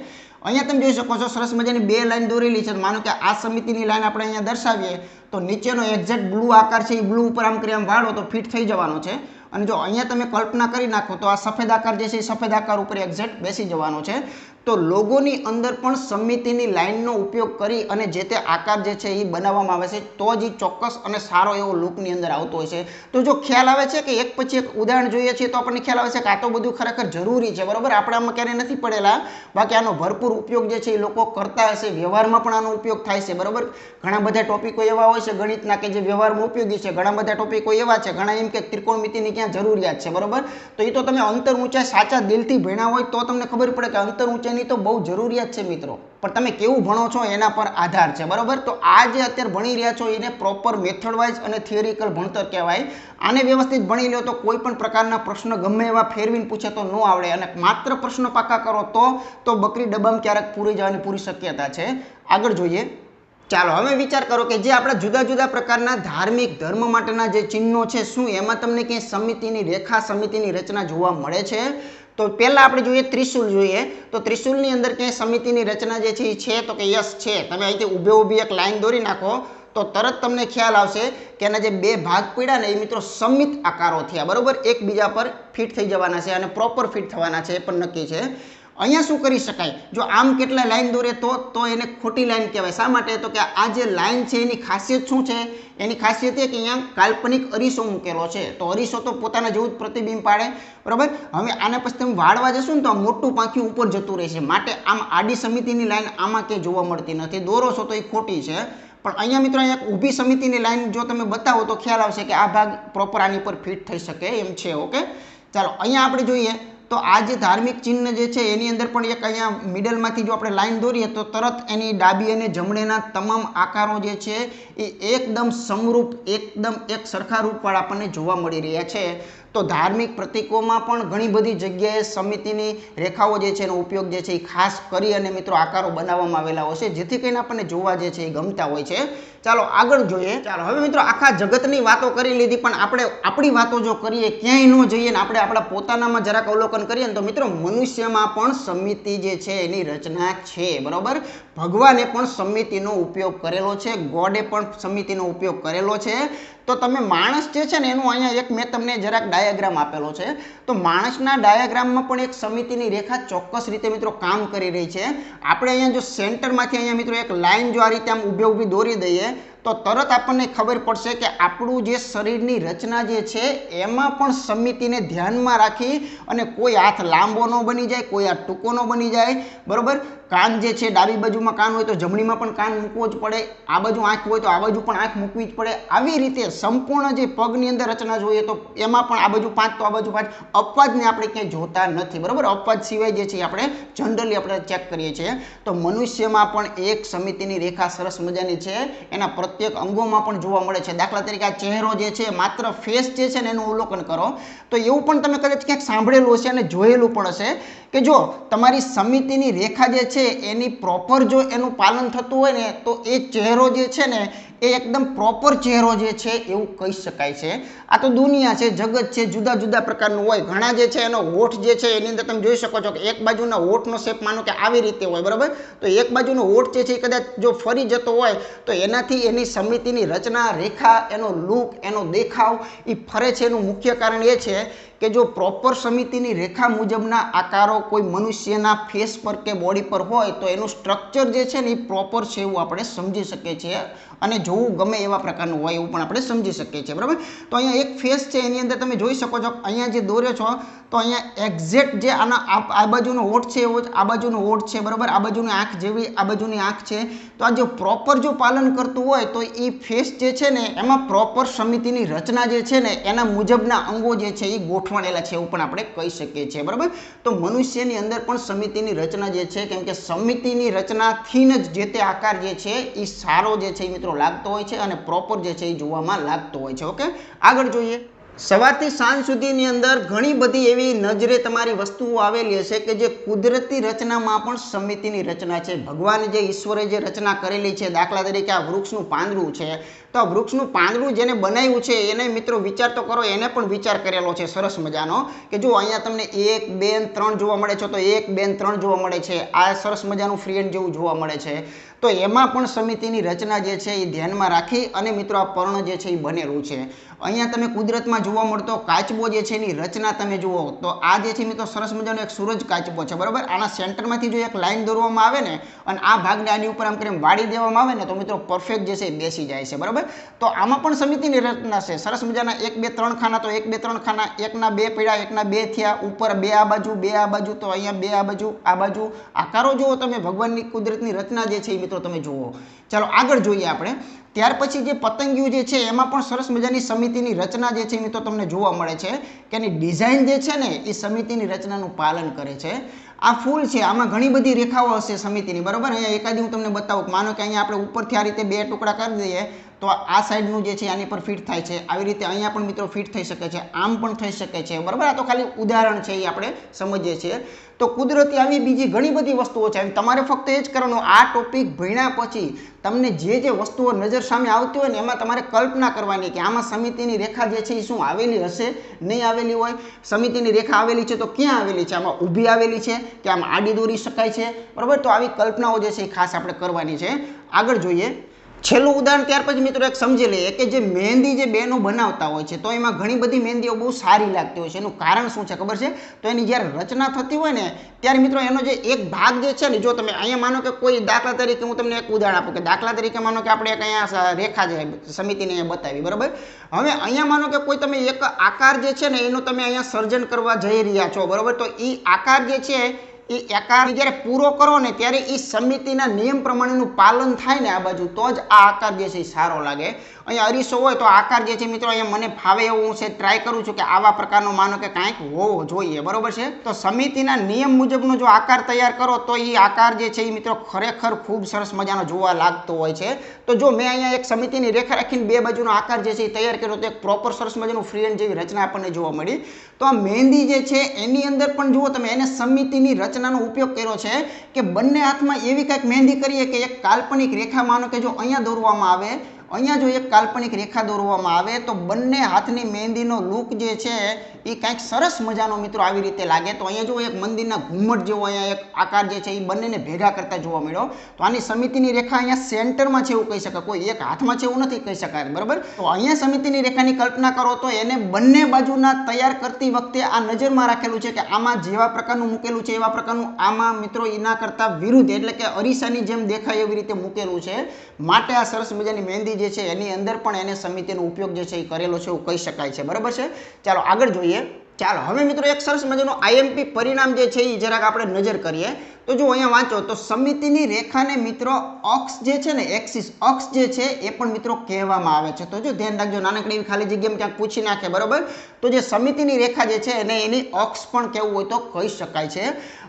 અહીંયા તમે જોઈ શકો છો સરસ મજાની 2 લાઈન દોરેલી છે. માનો કે આ સમિતિની લાઈન આપણે અહીંયા દર્શાવીએ તો નીચેનો એક્ઝેક્ટ બ્લુ આકાર છે એ બ્લુ ઉપર આમ કરી આમ વાળો તો ફિટ થઈ જવાનો છે. અને જો અહીંયા તમે કલ્પના કરી નાખો તો આ સફેદ આકાર જે છે એ સફેદ આકાર ઉપર એક્ઝેક્ટ બેસી જવાનો છે. તો લોગોની અંદર પણ સમિતિની લાઈનનો ઉપયોગ કરી અને જે તે આકાર જે છે એ બનાવવામાં આવે છે તો જ ચોક્કસ અને સારો એવો લુકની અંદર આવતો હોય છે. તો જો ખ્યાલ આવે છે કે એક પછી એક ઉદાહરણ જોઈએ છીએ તો આપણને ખ્યાલ આવે છે કે આ તો બધું ખરેખર જરૂરી છે, બરોબર. આપણે આમાં ક્યારેય નથી પડેલા, બાકી આનો ભરપૂર ઉપયોગ જે છે એ લોકો કરતા હશે. વ્યવહારમાં પણ આનો ઉપયોગ થાય છે, બરોબર. ઘણા બધા ટોપિકો એવા હોય છે ગણિતના કે જે વ્યવહારમાં ઉપયોગી છે, ઘણા બધા ટોપિકો એવા છે, ઘણા એમ કે ત્રિકોણમિતિની ક્યાં જરૂરિયાત છે, બરોબર. તો એ તો તમે અંતર ઊંચાઈ સાચા દિલથી ભણ્યા હોય તો તમને ખબર પડે કે અંતર ઊંચાઈ તો બહુ જરૂરિયાત છે મિત્રો, પણ તમે કેવું ભણો છો એના પર આધાર છે, બરોબર. તો આ જે અત્યારે ભણી રહ્યા છો એને પ્રોપર મેથડ વાઇઝ અને થિયરિકલ ભણતર કહેવાય. આને વ્યવસ્થિત ભણી લો તો કોઈ પણ પ્રકારના પ્રશ્ન ગમે એવા ફેરવીને પૂછે તો ન આવડે, અને માત્ર પ્રશ્નો પાકા કરો તો બકરી ડબ્બામાં ક્યારેક પૂરી જવાની પૂરી શક્યતા છે. આગળ જોઈએ. ચાલો હવે વિચાર કરો કે જે આપણા જુદા જુદા પ્રકારના ધાર્મિક ધર્મ માટેના જે ચિહ્નો છે શું એમાં તમને ક્યાંય સમિતિની રેખા, સમિતિની રચના જોવા મળે છે? તો પહેલા આપણે જોઈએ ત્રિશુલ જોઈએ. તો ત્રિશુલની અંદર ક્યાંય સમિતિની રચના જે છે એ છે તો કે યસ છે. તમે અહીંથી ઊભી એક લાઈન દોરી નાખો તો તરત તમને ખ્યાલ આવશે કે એના જે 2 ભાગ પડ્યા ને એ મિત્રો સમિત આકારો થયા, બરોબર. એકબીજા પર ફિટ થઈ જવાના છે અને પ્રોપર ફિટ થવાના છે એ પણ નક્કી છે. અહીંયા શું કરી શકાય, જો આમ કેટલા લાઈન દોરે તો એને ખોટી લાઈન કહેવાય. શા માટે? તો કે આ જે લાઈન છે એની ખાસિયત શું છે? એની ખાસિયત એ કે અહીંયા કાલ્પનિક અરીસો મૂકેલો છે, તો અરીસો તો પોતાના જેવું જ પ્રતિબિંબ પાડે, બરાબર. હવે આના પછી તમે વાળવા જશો ને તો આ મોટું પાંખ્યું ઉપર જતું રહેશે, માટે આમ આડી સમિતિની લાઈન આમાં ક્યાંય જોવા મળતી નથી. દોરો છો તો એ ખોટી છે. પણ અહીંયા મિત્રો અહીંયા ઊભી સમિતિની લાઈન જો તમે બતાવો તો ખ્યાલ આવશે કે આ ભાગ પ્રોપર આની પર ફિટ થઈ શકે એમ છે. ઓકે, ચાલો અહીંયા આપણે જોઈએ તો આ જે ધાર્મિક ચિહ્ન જે છે એની અંદર પણ એક અહીંયા મિડલમાંથી જો આપણે લાઈન દોરીએ તો તરત એની ડાબી અને જમણેના તમામ આકારો જે છે એ એકદમ સમરૂપ, એકદમ એક સરખા રૂપવાળા આપણને જોવા મળી રહ્યા છે. તો ધાર્મિક પ્રતીકોમાં પણ ઘણી બધી જગ્યાએ સમિતિની રેખાઓ જે છે એનો ઉપયોગ જે છે એ ખાસ કરી અને મિત્રો આકારો બનાવવામાં આવેલા હોય છે, જેથી કરીને આપણને જોવા જે છે એ ગમતા હોય છે. ચાલો આગળ જોઈએ. ચાલો હવે મિત્રો આખા જગતની વાતો કરી લીધી, પણ આપણે આપણી વાતો જો કરીએ, ક્યાંય ન જઈએ ને આપણે આપણા પોતાનામાં જરાક અવલોકન કરીએ ને તો મિત્રો મનુષ્યમાં પણ સમિતિ જે છે એની રચના છે, બરાબર. ભગવાને પણ સમિતિનો ઉપયોગ કરેલો છે, ગોડે પણ સમિતિનો ઉપયોગ કરેલો છે. તો તમે માણસ જે છે ને એનું અહીંયા એક મેં તમને જરાક ડાયાગ્રામ આપેલો છે, તો માણસના ડાયાગ્રામમાં પણ એક સમિતિની રેખા ચોક્કસ રીતે મિત્રો કામ કરી રહી છે. આપણે અહીંયા જો સેન્ટરમાંથી અહીંયા મિત્રો એક લાઈન જો આ રીતે આમ ઊભી દોરી દઈએ તો તરત આપણને ખબર પડશે કે આપણું જે શરીરની રચના જે છે એમાં પણ સમિતિને ધ્યાનમાં રાખી અને કોઈ હાથ લાંબો ન બની જાય, કોઈ હાથ ટૂંકો ન બની જાય, બરાબર. કાન જે છે ડાબી બાજુમાં કાન હોય તો જમણીમાં પણ કાન મૂકવો જ પડે, આ બાજુ આંખ હોય તો આ બાજુ પણ આંખ મૂકવી જ પડે. આવી રીતે સંપૂર્ણ જે પગની અંદર રચના જોઈએ તો એમાં પણ આ બાજુ 5 તો આ બાજુ 5. અપવાદને આપણે ક્યાંય જોતા નથી, બરાબર. અપવાદ સિવાય જે છે આપણે જનરલી આપણે ચેક કરીએ છીએ. તો મનુષ્યમાં પણ એક સમિતિની રેખા સરસ મજાની છે, એના પ્રત્યેક અંગોમાં પણ જોવા મળે છે. દાખલા તરીકે આ ચહેરો જે છે, માત્ર ફેસ જે છે ને એનું અવલોકન કરો તો એવું પણ તમે કદાચ ક્યાંક સાંભળેલું હશે અને જોયેલું પણ હશે કે જો તમારી સમિતિની રેખા જે છે એની પ્રોપર જો એનું પાલન થતું હોય ને તો એ ચહેરો જે છે ને એ એકદમ પ્રોપર ચહેરો જે છે એવું કહી શકાય છે. આ તો દુનિયા છે, જગત છે, જુદા જુદા પ્રકારનું હોય. ઘણા જે છે એનો હોઠ જે છે એની અંદર તમે જોઈ શકો છો કે એક બાજુના હોઠનો શેપ માનો કે આવી રીતે હોય, બરાબર. તો એક બાજુનો હોઠ જે છે એ કદાચ જો ફરી જતો હોય તો એનાથી એની સમિતિની રચના, રેખા, એનો લુક, એનો દેખાવ એ ફરે છે. એનું મુખ્ય કારણ એ છે કે જો પ્રોપર સમિતિની રેખા મુજબના આકારો કોઈ મનુષ્યના ફેસ પર કે બોડી પર હોય તો એનું સ્ટ્રક્ચર જે છે ને એ પ્રોપર છે એવું આપણે સમજી શકીએ છીએ અને જોવું ગમે એવા પ્રકારનું હોય એવું પણ આપણે સમજી શકીએ છીએ, બરાબર. તો અહીંયા એક ફેસ છે એની અંદર તમે જોઈ શકો છો અહીંયા જે દોર્યો છો તો અહીંયા એક્ઝેક્ટ જે આના આ બાજુનો હોઠ છે એવો જ આ બાજુનો હોઠ છે, બરાબર. આ બાજુની આંખ જેવી આ બાજુની આંખ છે. તો આ જો પ્રોપર જો પાલન કરતું હોય તો એ ફેસ જે છે ને એમાં પ્રોપર સમિતિની રચના જે છે ને એના મુજબના અંગો જે છે એ ગોઠવાયેલા છે એવું પણ આપણે કહી શકીએ છીએ, બરાબર. તો મનુષ્યની અંદર પણ સમિતિની રચના જે છે, કેમ કે સમિતિની રચનાથી જ જે તે આકાર જે છે એ સારો જે છે એ મિત્રો લાગતો હોય છે અને પ્રોપર જે છે એ જોવામાં લાગતો હોય છે. ઓકે, આગળ જોઈએ. સવારથી સાંજ સુધીની અંદર ઘણી બધી એવી નજરે તમારી વસ્તુઓ આવેલી હશે કે જે કુદરતી રચનામાં પણ સમિતિની રચના છે. ભગવાન જે ઈશ્વરે જે રચના કરેલી છે, દાખલા તરીકે આ વૃક્ષનું પાંદડું છે, તો આ વૃક્ષનું પાંદડું જેને બનાવ્યું છે એને મિત્રો વિચાર તો કરો, એને પણ વિચાર કરેલો છે સરસ મજાનો કે જો અહીંયા તમને 1, 2, 3 જોવા મળે છે તો 1, 2, 3 જોવા મળે છે. આ સરસ મજાનું ફ્રેન્ડ જેવું જોવા મળે છે. તો એમાં પણ સમિતિની રચના જે છે એ ધ્યાનમાં રાખી અને મિત્રો આ પર્ણ જે છે એ બનેલું છે. અહીંયા તમે કુદરતમાં જોવા મળતો કાચબો જે છે એની રચના તમે જુઓ તો આ જે છે મિત્રો સરસ મજાનો એક સૂરજ કાચબો છે, બરાબર. આના સેન્ટરમાંથી જો એક લાઈન દોરવામાં આવે ને અને આ ભાગને આની ઉપર આમ કરીને વાળી દેવામાં આવે ને તો મિત્રો પરફેક્ટ જે છે એ બેસી જાય છે, બરાબર. તો આમાં પણ સમિતિની રચના છે. સરસ મજાના 1, 2, 3 ખાના તો 1, 2, 3 ખાના, એકના 2 પડ્યા, એકના 2 થયા, ઉપર 2 આ બાજુ, 2 આ બાજુ, તો અહીંયા 2 આ બાજુ આકારો જુઓ તમે, ભગવાનની કુદરતની રચના જે છે એ મિત્રો તમે જુઓ. ચાલો આગળ જોઈએ આપણે. ત્યાર પછી જે પતંગિયું જે છે એમાં પણ સરસ મજાની સમિતિની રચના જે છે મિત્રો તમને જોવા મળે છે કે એની ડિઝાઇન જે છે ને એ સમિતિની રચનાનું પાલન કરે છે. આ ફૂલ છે, આમાં ઘણી બધી રેખાઓ હશે સમિતિની, બરાબર. અહીંયા એકાદી હું તમને બતાવું. માનો કે અહીંયા આપણે ઉપરથી આ રીતે 2 ટુકડા કરી દઈએ તો આ સાઈડનું જે છે આની પર ફિટ થાય છે. આવી રીતે અહીંયા પણ મિત્રો ફિટ થઈ શકે છે, આમ પણ થઈ શકે છે, બરાબર. આ તો ખાલી ઉદાહરણ છે, એ આપણે સમજીએ છીએ. તો કુદરતી આવી બીજી ઘણી બધી વસ્તુઓ છે. તમારે ફક્ત એ જ કરવાનું, આ ટોપિક ભણ્યા પછી તમને જે વસ્તુઓ નજર સામે આવતી હોય ને એમાં તમારે કલ્પના કરવાની કે આમાં સમિતિની રેખા જે છે એ શું આવેલી હશે, નહીં આવેલી હોય. સમિતિની રેખા આવેલી છે તો ક્યાં આવેલી છે? આમાં ઊભી આવેલી છે કે આમ આડી દોરી શકાય છે, બરાબર. તો આવી કલ્પનાઓ જે છે એ ખાસ આપણે કરવાની છે. આગળ જોઈએ. છેલ્લું ઉદાહરણ ત્યાર પછી મિત્રો એક સમજી લઈએ કે જે મહેંદી જે બહેનો બનાવતા હોય છે તો એમાં ઘણી બધી મહેંદીઓ બહુ સારી લાગતી હોય છે. એનું કારણ શું છે ખબર છે? તો એની જ્યારે રચના થતી હોય ને ત્યારે મિત્રો એનો જે એક ભાગ જે છે ને, જો તમે અહીંયા માનો કે કોઈ દાખલા તરીકે હું તમને એક ઉદાહરણ આપું કે દાખલા તરીકે માનો કે આપણે એક અહીંયા રેખા છે સમિતિને અહીંયા બતાવી, બરાબર. હવે અહીંયા માનો કે કોઈ તમે એક આકાર જે છે ને એનું તમે અહીંયા સર્જન કરવા જઈ રહ્યા છો, બરાબર. તો એ આકાર જે છે એ આકાર જ્યારે પૂરો કરો ને ત્યારે એ સમિતિના નિયમ પ્રમાણેનું પાલન થાય ને આ બાજુ, તો જ આ આકાર જે છે એ સારો લાગે. અહીંયા અરીસો હોય તો આકાર જે છે મિત્રો અહીંયા મને ફાવે એવું હું છે ટ્રાય કરું છું કે આવા પ્રકારનો માનો કે કાંઈક હોવો જોઈએ, બરોબર છે. તો સમિતિના નિયમ મુજબનો જો આકાર તૈયાર કરો તો એ આકાર જે છે એ મિત્રો ખરેખર ખૂબ સરસ મજાનો જોવા લાગતો હોય છે. તો જો મેં અહીંયા એક સમિતિની રેખા રાખીને બે બાજુનો આકાર જે છે એ તૈયાર કર્યો તો એક પ્રોપર સરસ મજાનું ફ્રી હેન્ડ જેવી રચના આપણને જોવા મળી. તો આ મહેંદી જે છે એની અંદર પણ જુઓ તમે એને સમિતિની રચનાનો ઉપયોગ કર્યો છે કે બંને હાથમાં એવી કંઈક મહેંદી કરીએ કે એક કાલ્પનિક રેખા માનો કે જો અહીંયા દોરવામાં આવે, અહીંયા જો એક કાલ્પનિક રેખા દોરવામાં આવે તો બંને હાથની મહેંદીનો લુક જે છે એ કંઈક સરસ મજાનો મિત્રો આવી રીતે લાગે. તો અહીંયા જો એક મંદિરના ઘુમ્મટ જેવો અહીંયા એક આકાર જે છે એ બંનેને ભેગા કરતા જોવા મળ્યો. તો આની સમિતિની રેખા અહીંયા સેન્ટરમાં છે એવું કહી શકાય, કોઈ એક હાથમાં છે એવું નથી કહી શકાય, બરાબર. તો અહીંયા સમિતિની રેખાની કલ્પના કરો તો એને બંને બાજુના તૈયાર કરતી વખતે આ નજરમાં રાખેલું છે કે આમાં જેવા પ્રકારનું મૂકેલું છે એવા પ્રકારનું આમાં મિત્રો એના કરતા વિરુદ્ધ એટલે કે અરીસાની જેમ દેખાય એવી રીતે મૂકેલું છે. માટે આ સરસ મજાની મહેંદી જે છે એની અંદર પણ એને સમિતિનો ઉપયોગ જે છે એ કરેલો છે એવું કહી શકાય છે, બરાબર છે. ચાલો આગળ જોઈએ. ચાલો હવે મિત્રો એક સરસ મજાનું આઈએમપી પરિણામ જે છે એ જરાક આપણે નજર કરીએ. તો જો અહીંયા વાંચો તો સમિતિની રેખાને મિત્રો અક્ષ જે છે ને એક્સિસ અક્ષ જે છે એ પણ મિત્રો કહેવામાં આવે છે. તો જો ધ્યાન રાખજો, નાનકડી એવી ખાલી જગ્યામાં ક્યાંક પૂછી નાખે, બરાબર. તો જે સમિતિની રેખા જે છે એને એની અક્ષ પણ કહેવું હોય તો કહી શકાય છે.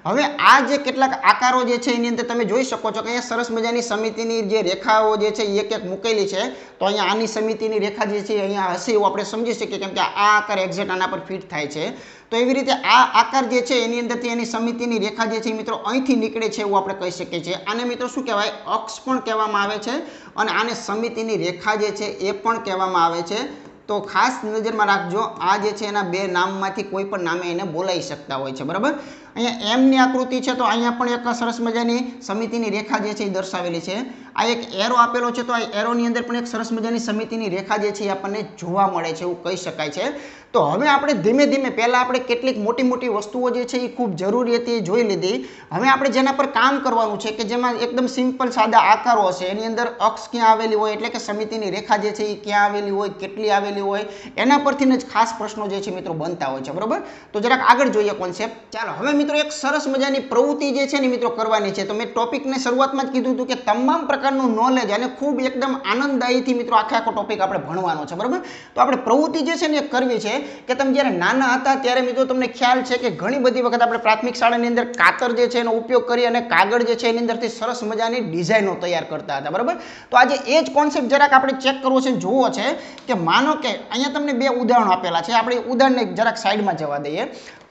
હવે આ જે કેટલાક આકારો જે છે એની અંદર તમે જોઈ શકો છો કે અહીંયા સરસ મજાની સમિતિની જે રેખાઓ જે છે એ એક એક મૂકેલી છે. તો અહીંયા આની સમિતિની રેખા જે છે અહીંયા હશે એવું આપણે સમજી શકીએ કેમ કે આ આકાર એક્ઝેક્ટ આના પર ફિટ થાય છે. તો એવી રીતે આ આકાર જે છે એની અંદરથી એની સમિતિની રેખા જે છે મિત્રો અહીંથી નીકળે છે એવું આપણે કહી શકીએ છીએ. આને મિત્રો શું કહેવાય? અક્ષ પણ કહેવામાં આવે છે અને આને સમિતિની રેખા જે છે એ પણ કહેવામાં આવે છે. તો ખાસ નજરમાં રાખજો, આ જે છે એના બે નામમાંથી કોઈ પણ નામે એને બોલાવી શકતા હોય છે, બરાબર. અહીંયા એમની આકૃતિ છે તો અહીંયા પણ એક સરસ મજાની સમિતિની રેખા જે છે એ દર્શાવેલી છે. આ એક એરો આપેલો છે તો આ એરોની અંદર પણ એક સરસ મજાની સમિતિની રેખા જે છે એ આપણને જોવા મળે છે એવું કહી શકાય છે. તો હવે આપણે ધીમે ધીમે પહેલાં આપણે કેટલીક મોટી મોટી વસ્તુઓ જે છે એ ખૂબ જરૂરી હતી એ જોઈ લીધી. હવે આપણે જેના પર કામ કરવાનું છે કે જેમાં એકદમ સિમ્પલ સાદા આકારો હશે, એની અંદર અક્ષ ક્યાં આવેલી હોય એટલે કે સમિતિની રેખા જે છે એ ક્યાં આવેલી હોય, કેટલી આવેલી હોય, એના પરથી જ ખાસ પ્રશ્નો જે છે મિત્રો બનતા હોય છે, બરાબર. તો જરાક આગળ જોઈએ કોન્સેપ્ટ. ચાલો હવે મિત્રો એક સરસ મજાની પ્રવૃત્તિ જે છે ને મિત્રો કરવાની છે. તો મેં ટોપિકને શરૂઆતમાં જ કીધું હતું કે તમામ પ્રકારનું નોલેજ અને ખૂબ એકદમ આનંદદાયીથી મિત્રો આખો ટોપિક આપણે ભણવાનો છે, બરાબર. તો આપણે પ્રવૃત્તિ જે છે ને એ કરવી છે કે તમે જ્યારે નાના હતા ત્યારે મિત્રો તમને ખ્યાલ છે કે ઘણી બધી વખત આપણે પ્રાથમિક શાળાની અંદર કાતર જે છે એનો ઉપયોગ કરી અને કાગળ જે છે એની અંદરથી સરસ મજાની ડિઝાઇનો તૈયાર કરતા હતા, બરાબર. તો આજે એ જ કોન્સેપ્ટ જરાક આપણે ચેક કરવો છે, જોવો છે કે માનો કે અહીંયા તમને બે ઉદાહરણો આપેલા છે, આપણે ઉદાહરણને જરાક સાઈડમાં જવા દઈએ.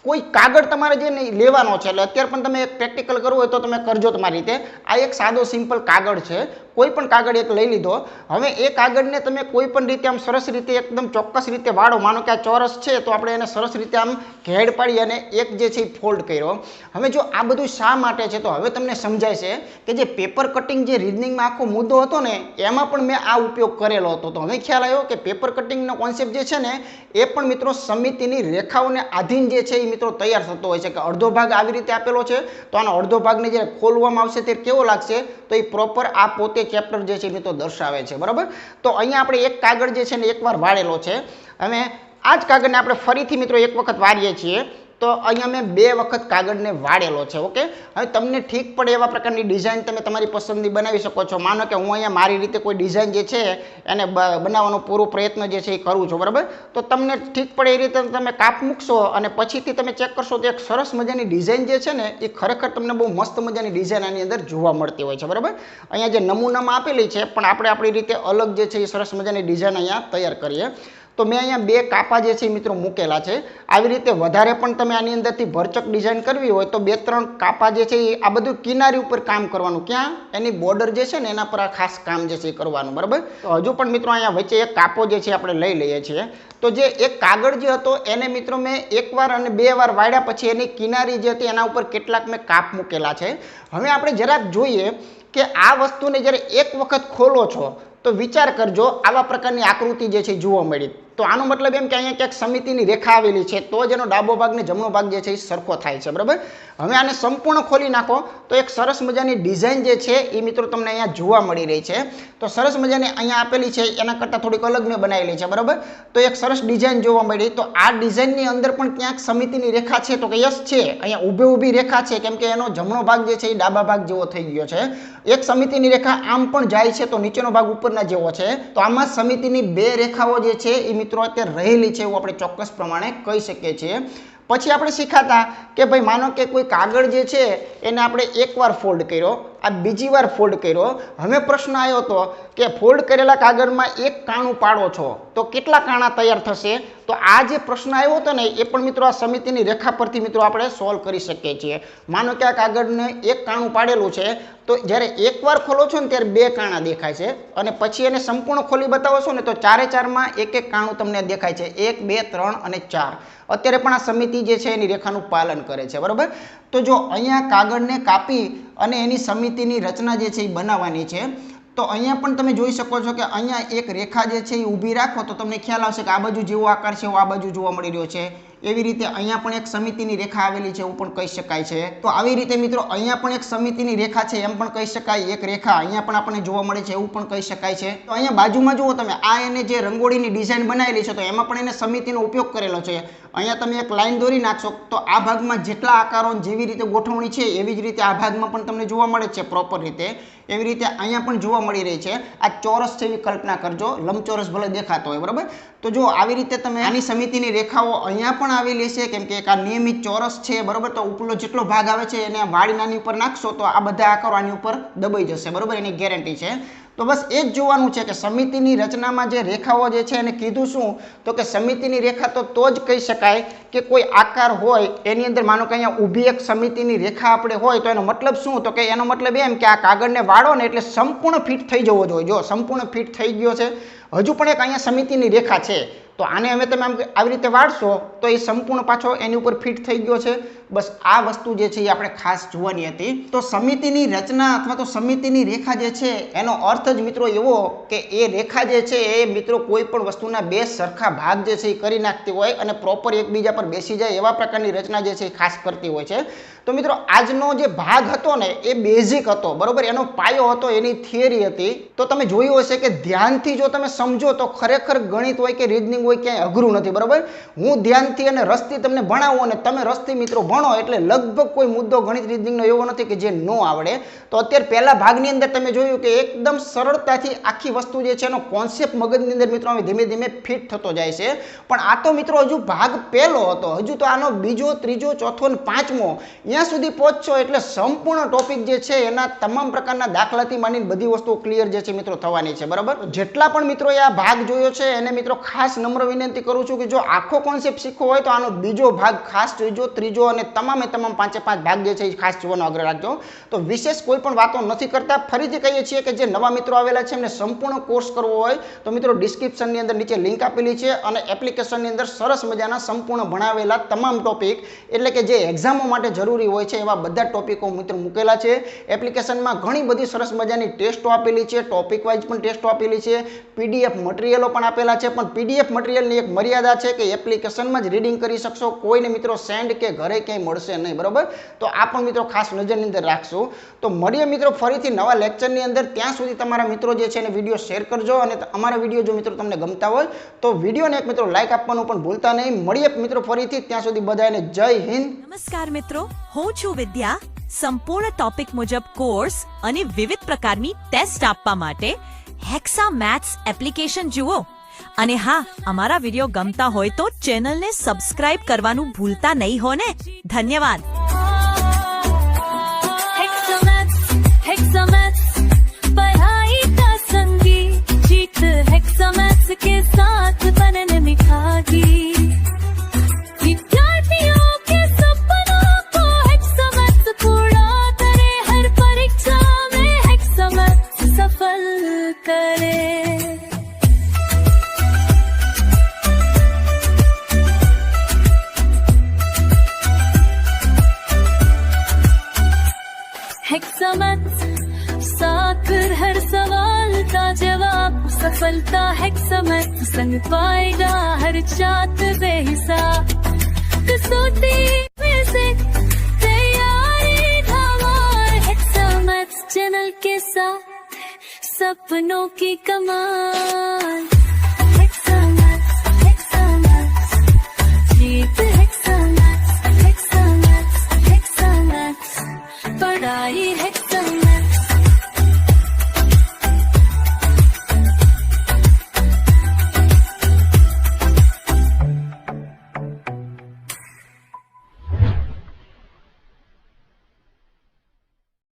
કોઈ કાગળ તમારે જે લેવાનો છે એટલે અત્યારે પણ તમે એક પ્રેક્ટિકલ કરવું હોય તો તમે કરજો તમારી રીતે. આ એક સાદો સિમ્પલ કાગળ છે, કોઈ પણ કાગળ એક લઈ લીધો. હવે એ કાગળને તમે કોઈ પણ રીતે આમ સરસ રીતે એકદમ ચોક્કસ રીતે વાળો. માનો કે આ ચોરસ છે તો આપણે એને સરસ રીતે આમ ઘેડ પાડી અને એક જે છે એ ફોલ્ડ કર્યો. હવે જો આ બધું શા માટે છે તો હવે તમને સમજાય છે કે જે પેપર કટિંગ જે રીઝનિંગમાં આખો મુદ્દો હતો ને એમાં પણ મેં આ ઉપયોગ કરેલો હતો. તો હવે ખ્યાલ આવ્યો કે પેપર કટિંગનો કોન્સેપ્ટ જે છે ને એ પણ મિત્રો સમિતિની રેખાઓને આધીન જે છે એ મિત્રો તૈયાર થતો હોય છે કે અડધો ભાગ આવી રીતે આપેલો છે તો આનો અડધો ભાગને જ્યારે ખોલવામાં આવશે તે કેવો લાગશે તો એ પ્રોપર આ પોતે ચેપ્ટર જે છે મિત્રો દર્શાવે છે, બરાબર. તો અહીંયા આપણે એક કાગળ જે છે ને એકવાર વાળેલો છે. હવે આ જ કાગળને આપણે ફરીથી મિત્રો એક વખત વાળીએ છીએ. તો અહીંયા મેં બે વખત કાગળને વાળેલો છે, ઓકે. હવે તમને ઠીક પડે એવા પ્રકારની ડિઝાઇન તમે તમારી પસંદની બનાવી શકો છો. માનો કે હું અહીંયા મારી રીતે કોઈ ડિઝાઇન જે છે એને બનાવવાનો પૂરો પ્રયત્ન જે છે એ કરું છું, બરાબર. તો તમને ઠીક પડે એ રીતે તમે કાપ મૂકશો અને પછીથી તમે ચેક કરશો તો એક સરસ મજાની ડિઝાઇન જે છે ને એ ખરેખર તમને બહુ મસ્ત મજાની ડિઝાઇન આની અંદર જોવા મળતી હોય છે, બરાબર. અહીંયા જે નમૂનામાં આપેલી છે પણ આપણે આપણી રીતે અલગ જે છે એ સરસ મજાની ડિઝાઇન અહીંયા તૈયાર કરીએ. તો મેં અહીંયા 2 કાપા જે છે મિત્રો મૂકેલા છે. આવી રીતે વધારે પણ તમે આની અંદરથી ભરચક ડિઝાઇન કરવી હોય તો 2-3 કાપા જે છે આ બધું કિનારી ઉપર કામ કરવાનું. ક્યાં? એની બોર્ડર જે છે ને એના પર આ ખાસ કામ જે છે એ કરવાનું. બરાબર. તો હજુ પણ મિત્રો અહીંયા વચ્ચે એક કાપો જે છે આપણે લઈ લઈએ છીએ. તો જે એક કાગળ જે હતો એને મિત્રો મેં 1 વાર અને 2 વાર વાળ્યા પછી એની કિનારી જે હતી એના ઉપર કેટલાક મેં કાપ મૂકેલા છે. હવે આપણે જરાક જોઈએ કે આ વસ્તુને જ્યારે એક વખત ખોલો છો તો વિચાર કરજો આવા પ્રકારની આકૃતિ જે છે જોવા મળી. તો આનો મતલબ એમ કે અહીંયા ક્યાંક સમિતિની રેખા આવેલી છે તો જ એનો ડાબો ભાગ ને જમણો ભાગ જે છે એ સરખો થાય છે. બરાબર. હવે આને સંપૂર્ણ ખોલી નાખો તો એક સરસ મજાની ડિઝાઇન જે છે એ મિત્રો તમને અહીંયા જોવા મળી રહી છે. તો સરસ મજાની અહીંયા આપેલી છે એના કરતાં થોડીક અલગ મેં બનાવેલી છે. બરાબર. તો એક સરસ ડિઝાઇન જોવા મળી. તો આ ડિઝાઇનની અંદર પણ ક્યાંક સમિતિની રેખા છે તો કે યસ છે. અહીંયા ઊભી રેખા છે કેમ કે એનો જમણો ભાગ જે છે એ ડાબા ભાગ જેવો થઈ ગયો છે. એક સમિતિની રેખા આમ પણ જાય છે તો નીચેનો ભાગ ઉપરના જેવો છે. તો આમાં સમિતિની 2 રેખાઓ જે છે એ મિત્રો અત્યારે રહેલી છે એવું આપણે ચોક્કસ પ્રમાણે કહી શકીએ છીએ. પછી આપણે શીખાતા કે ભાઈ માનો કે કોઈ કાગળ જે છે એને આપણે 1 વાર ફોલ્ડ કર્યો, આ બીજી વાર ફોલ્ડ કર્યો. હવે પ્રશ્ન આવ્યો હતો કે ફોલ્ડ કરેલા કાગળમાં 1 કાણું પાડો છો તો કેટલા કાણા તૈયાર થશે? તો આ જે પ્રશ્ન આવ્યો હતો ને એ પણ મિત્રો આ સમિતિની રેખા પરથી મિત્રો આપણે સોલ્વ કરી શકીએ છીએ. માનો કે આ કાગળને 1 કાણું પાડેલું છે તો જ્યારે 1 વાર ખોલો છો ને ત્યારે 2 કાણા દેખાય છે અને પછી એને સંપૂર્ણ ખોલી બતાવો છો ને તો 4-4માં 1-1 કાણું તમને દેખાય છે. 1, 2, 3 અને 4. અત્યારે પણ આ સમિતિ જે છે એની રેખાનું પાલન કરે છે. બરાબર. તો જો અહીંયા કાગળને કાપી અને એની સમિતિની રચના જે છે એ બનાવવાની છે. તો અહીંયા પણ તમે જોઈ શકો છો કે અહીંયા એક રેખા જે છે એ ઊભી રાખો તો તમને ખ્યાલ આવશે કે આ બાજુ જેવો આકાર છે એવો આ બાજુ જોવા મળી રહ્યો છે. એવી રીતે અહીંયા પણ એક સમિતિની રેખા આવેલી છે એવું પણ કહી શકાય છે. તો આવી રીતે મિત્રો અહીંયા પણ એક સમિતિની રેખા છે એમ પણ કહી શકાય. એક રેખા અહીંયા પણ આપણને જોવા મળે છે એવું પણ કહી શકાય છે. તો અહીંયા બાજુમાં જુઓ તમે આ એને જે રંગોળીની ડિઝાઇન બનાવેલી છે તો એમાં પણ એને સમિતિનો ઉપયોગ કરેલો છે. અહીંયા તમે એક લાઈન દોરી નાખશો તો આ ભાગમાં જેટલા આકારો જેવી રીતે ગોઠવણી છે એવી જ રીતે આ ભાગમાં પણ તમને જોવા મળે છે પ્રોપર રીતે. એવી રીતે અહીંયા પણ જોવા મળી રહી છે. આ ચોરસ છે એવી કલ્પના કરજો, લંબચોરસ ભલે દેખાતો હોય. બરાબર. તો જો આવી રીતે તમે આની સમિતિની રેખાઓ અહીંયા પણ આવેલી છે કેમ કે એક આ નિયમિત ચોરસ છે. બરાબર. તો ઉપરનો જેટલો ભાગ આવે છે એને વાળીને આની ઉપર નાખશો તો આ બધા આકારો આની ઉપર દબાઈ જશે. બરાબર. એની ગેરંટી છે. તો બસ એ જ જોવાનું છે કે સમિતિની રચનામાં જે રેખાઓ જે છે એને કીધું શું તો કે સમિતિની રેખા તો જ કહી શકાય કે કોઈ આકાર હોય એની અંદર માનો કે અહીંયા ઊભી એક સમિતિની રેખા આપણે હોય તો એનો મતલબ શું તો કે એનો મતલબ એમ કે આ કાગળને વાળો ને એટલે સંપૂર્ણ ફિટ થઈ જવો જોઈએ. જો સંપૂર્ણ ફિટ થઈ ગયો છે. હજુ પણ એક અહીંયા સમિતિની રેખા છે તો આને હવે તમે આવી રીતે વાળશો તો એ સંપૂર્ણ પાછો એની ઉપર ફિટ થઈ ગયો છે. બસ આ વસ્તુ જે છે એ આપણે ખાસ જોવાની હતી. તો સમિતિની રચના અથવા તો સમિતિની રેખા જે છે એનો અર્થ જ મિત્રો એવો કે એ રેખા જે છે એ મિત્રો કોઈ પણ વસ્તુના 2 સરખા ભાગ જે છે એ કરી નાખતી હોય અને પ્રોપર એકબીજા પર બેસી જાય એવા પ્રકારની રચના જે છે એ ખાસ કરતી હોય છે. તો મિત્રો આજનો જે ભાગ હતો ને એ બેઝિક હતો. બરોબર. એનો પાયો હતો, એની થિયરી હતી. તો તમે જોયું હશે કે ધ્યાનથી જો તમે સમજો તો ખરેખર ગણિત હોય કે રીઝનિંગ હોય ક્યાંય અઘરું નથી. બરોબર. હું ધ્યાનથી અને રસથી તમને ભણાવું અને તમે રસથી મિત્રો ભણો એટલે લગભગ કોઈ મુદ્દો ગણિત રીઝનિંગનો એવો નથી કે જે ન આવડે. તો અત્યારે પહેલા ભાગની અંદર તમે જોયું કે એકદમ સરળતાથી આખી વસ્તુ જે છે એનો કોન્સેપ્ટ મગજની અંદર મિત્રો હવે ધીમે ધીમે ફિટ થતો જાય છે. પણ આ તો મિત્રો હજુ ભાગ પહેલો હતો. હજુ તો આનો બીજો, ત્રીજો, ચોથો અને 5મો ત્યાં સુધી પહોંચશો એટલે સંપૂર્ણ ટોપિક જે છે એના તમામ પ્રકારના દાખલાથી માંડીને બધી વસ્તુઓ ક્લિયર જે છે મિત્રો થવાની છે. બરાબર. જેટલા પણ મિત્રોએ આ ભાગ જોયો છે એને મિત્રો ખાસ નમ્ર વિનંતી કરું છું કે જો આખો કોન્સેપ્ટ શીખવો હોય તો આનો બીજો ભાગ ખાસ જોજો, ત્રીજો અને તમામ 5 ભાગ જે છે એ ખાસ જોવાનો આગ્રહ રાખજો. તો વિશેષ કોઈ પણ વાતો નથી કરતા. ફરીથી કહીએ છીએ કે જે નવા મિત્રો આવેલા છે એમને સંપૂર્ણ કોર્સ કરવો હોય તો મિત્રો ડિસ્ક્રિપ્શનની અંદર નીચે લિંક આપેલી છે અને એપ્લિકેશનની અંદર સરસ મજાના સંપૂર્ણ ભણાવેલા તમામ ટોપિક એટલે કે જે એક્ઝામો માટે જરૂરી હોય છે એવા બધા ટોપિકો મિત્રો મૂકેલા છે. એપ્લિકેશનમાં ઘણી બધી સરસ મજાની ટેસ્ટો આપેલી છે, ટોપિક વાઇઝ પણ ટેસ્ટો આપેલી છે, પીડીએફ મટીરિયલો પણ આપેલા છે. પણ પીડીએફ મટીરિયલની એક મર્યાદા છે કે એપ્લિકેશનમાં જ રીડિંગ કરી શકશો, કોઈને મિત્રો સેન્ડ કે ઘરે ક્યાંય મળશે નહીં. બરોબર. તો આ પણ મિત્રો ખાસ નજરની અંદર રાખશું. તો મળીએ મિત્રો ફરીથી નવા લેક્ચરની અંદર. ત્યાં સુધી તમારા મિત્રો જે છે એને વિડીયો શેર કરજો અને અમારા વિડીયો જો મિત્રો તમને ગમતા હોય તો વિડીયોને એક મિત્રો લાઈક આપવાનું પણ ભૂલતા નહીં. મળીએ મિત્રો ફરીથી. ત્યાં સુધી બધાને જય હિન્દ. નમસ્કાર મિત્રો, હું છું વિદ્યા. સંપૂર્ણ ટોપિક મુજબ કોર્સ અને વિવિધ પ્રકારની ટેસ્ટ આપવા માટે હેક્સા મેથ્સ એપ્લિકેશન જુઓ. અને હા, અમારા વિડીયો ગમતા હોય તો ચેનલને સબસ્ક્રાઇબ કરવાનું ભૂલતા નહીં હો ને. ધન્યવાદ. पढ़ाई का संगी जीत हेक्सा मैथ्स के साथ बनने हेक्सामैथ्स, साथ हर सवाल का जवाब, सफलता हेक्सामैथ्स संग पाएगा हर छात्र बेहिसाब। कसौटी में से तैयारी धमाल, हेक्सामैथ्स चैनल के साथ सपनों की कमाल।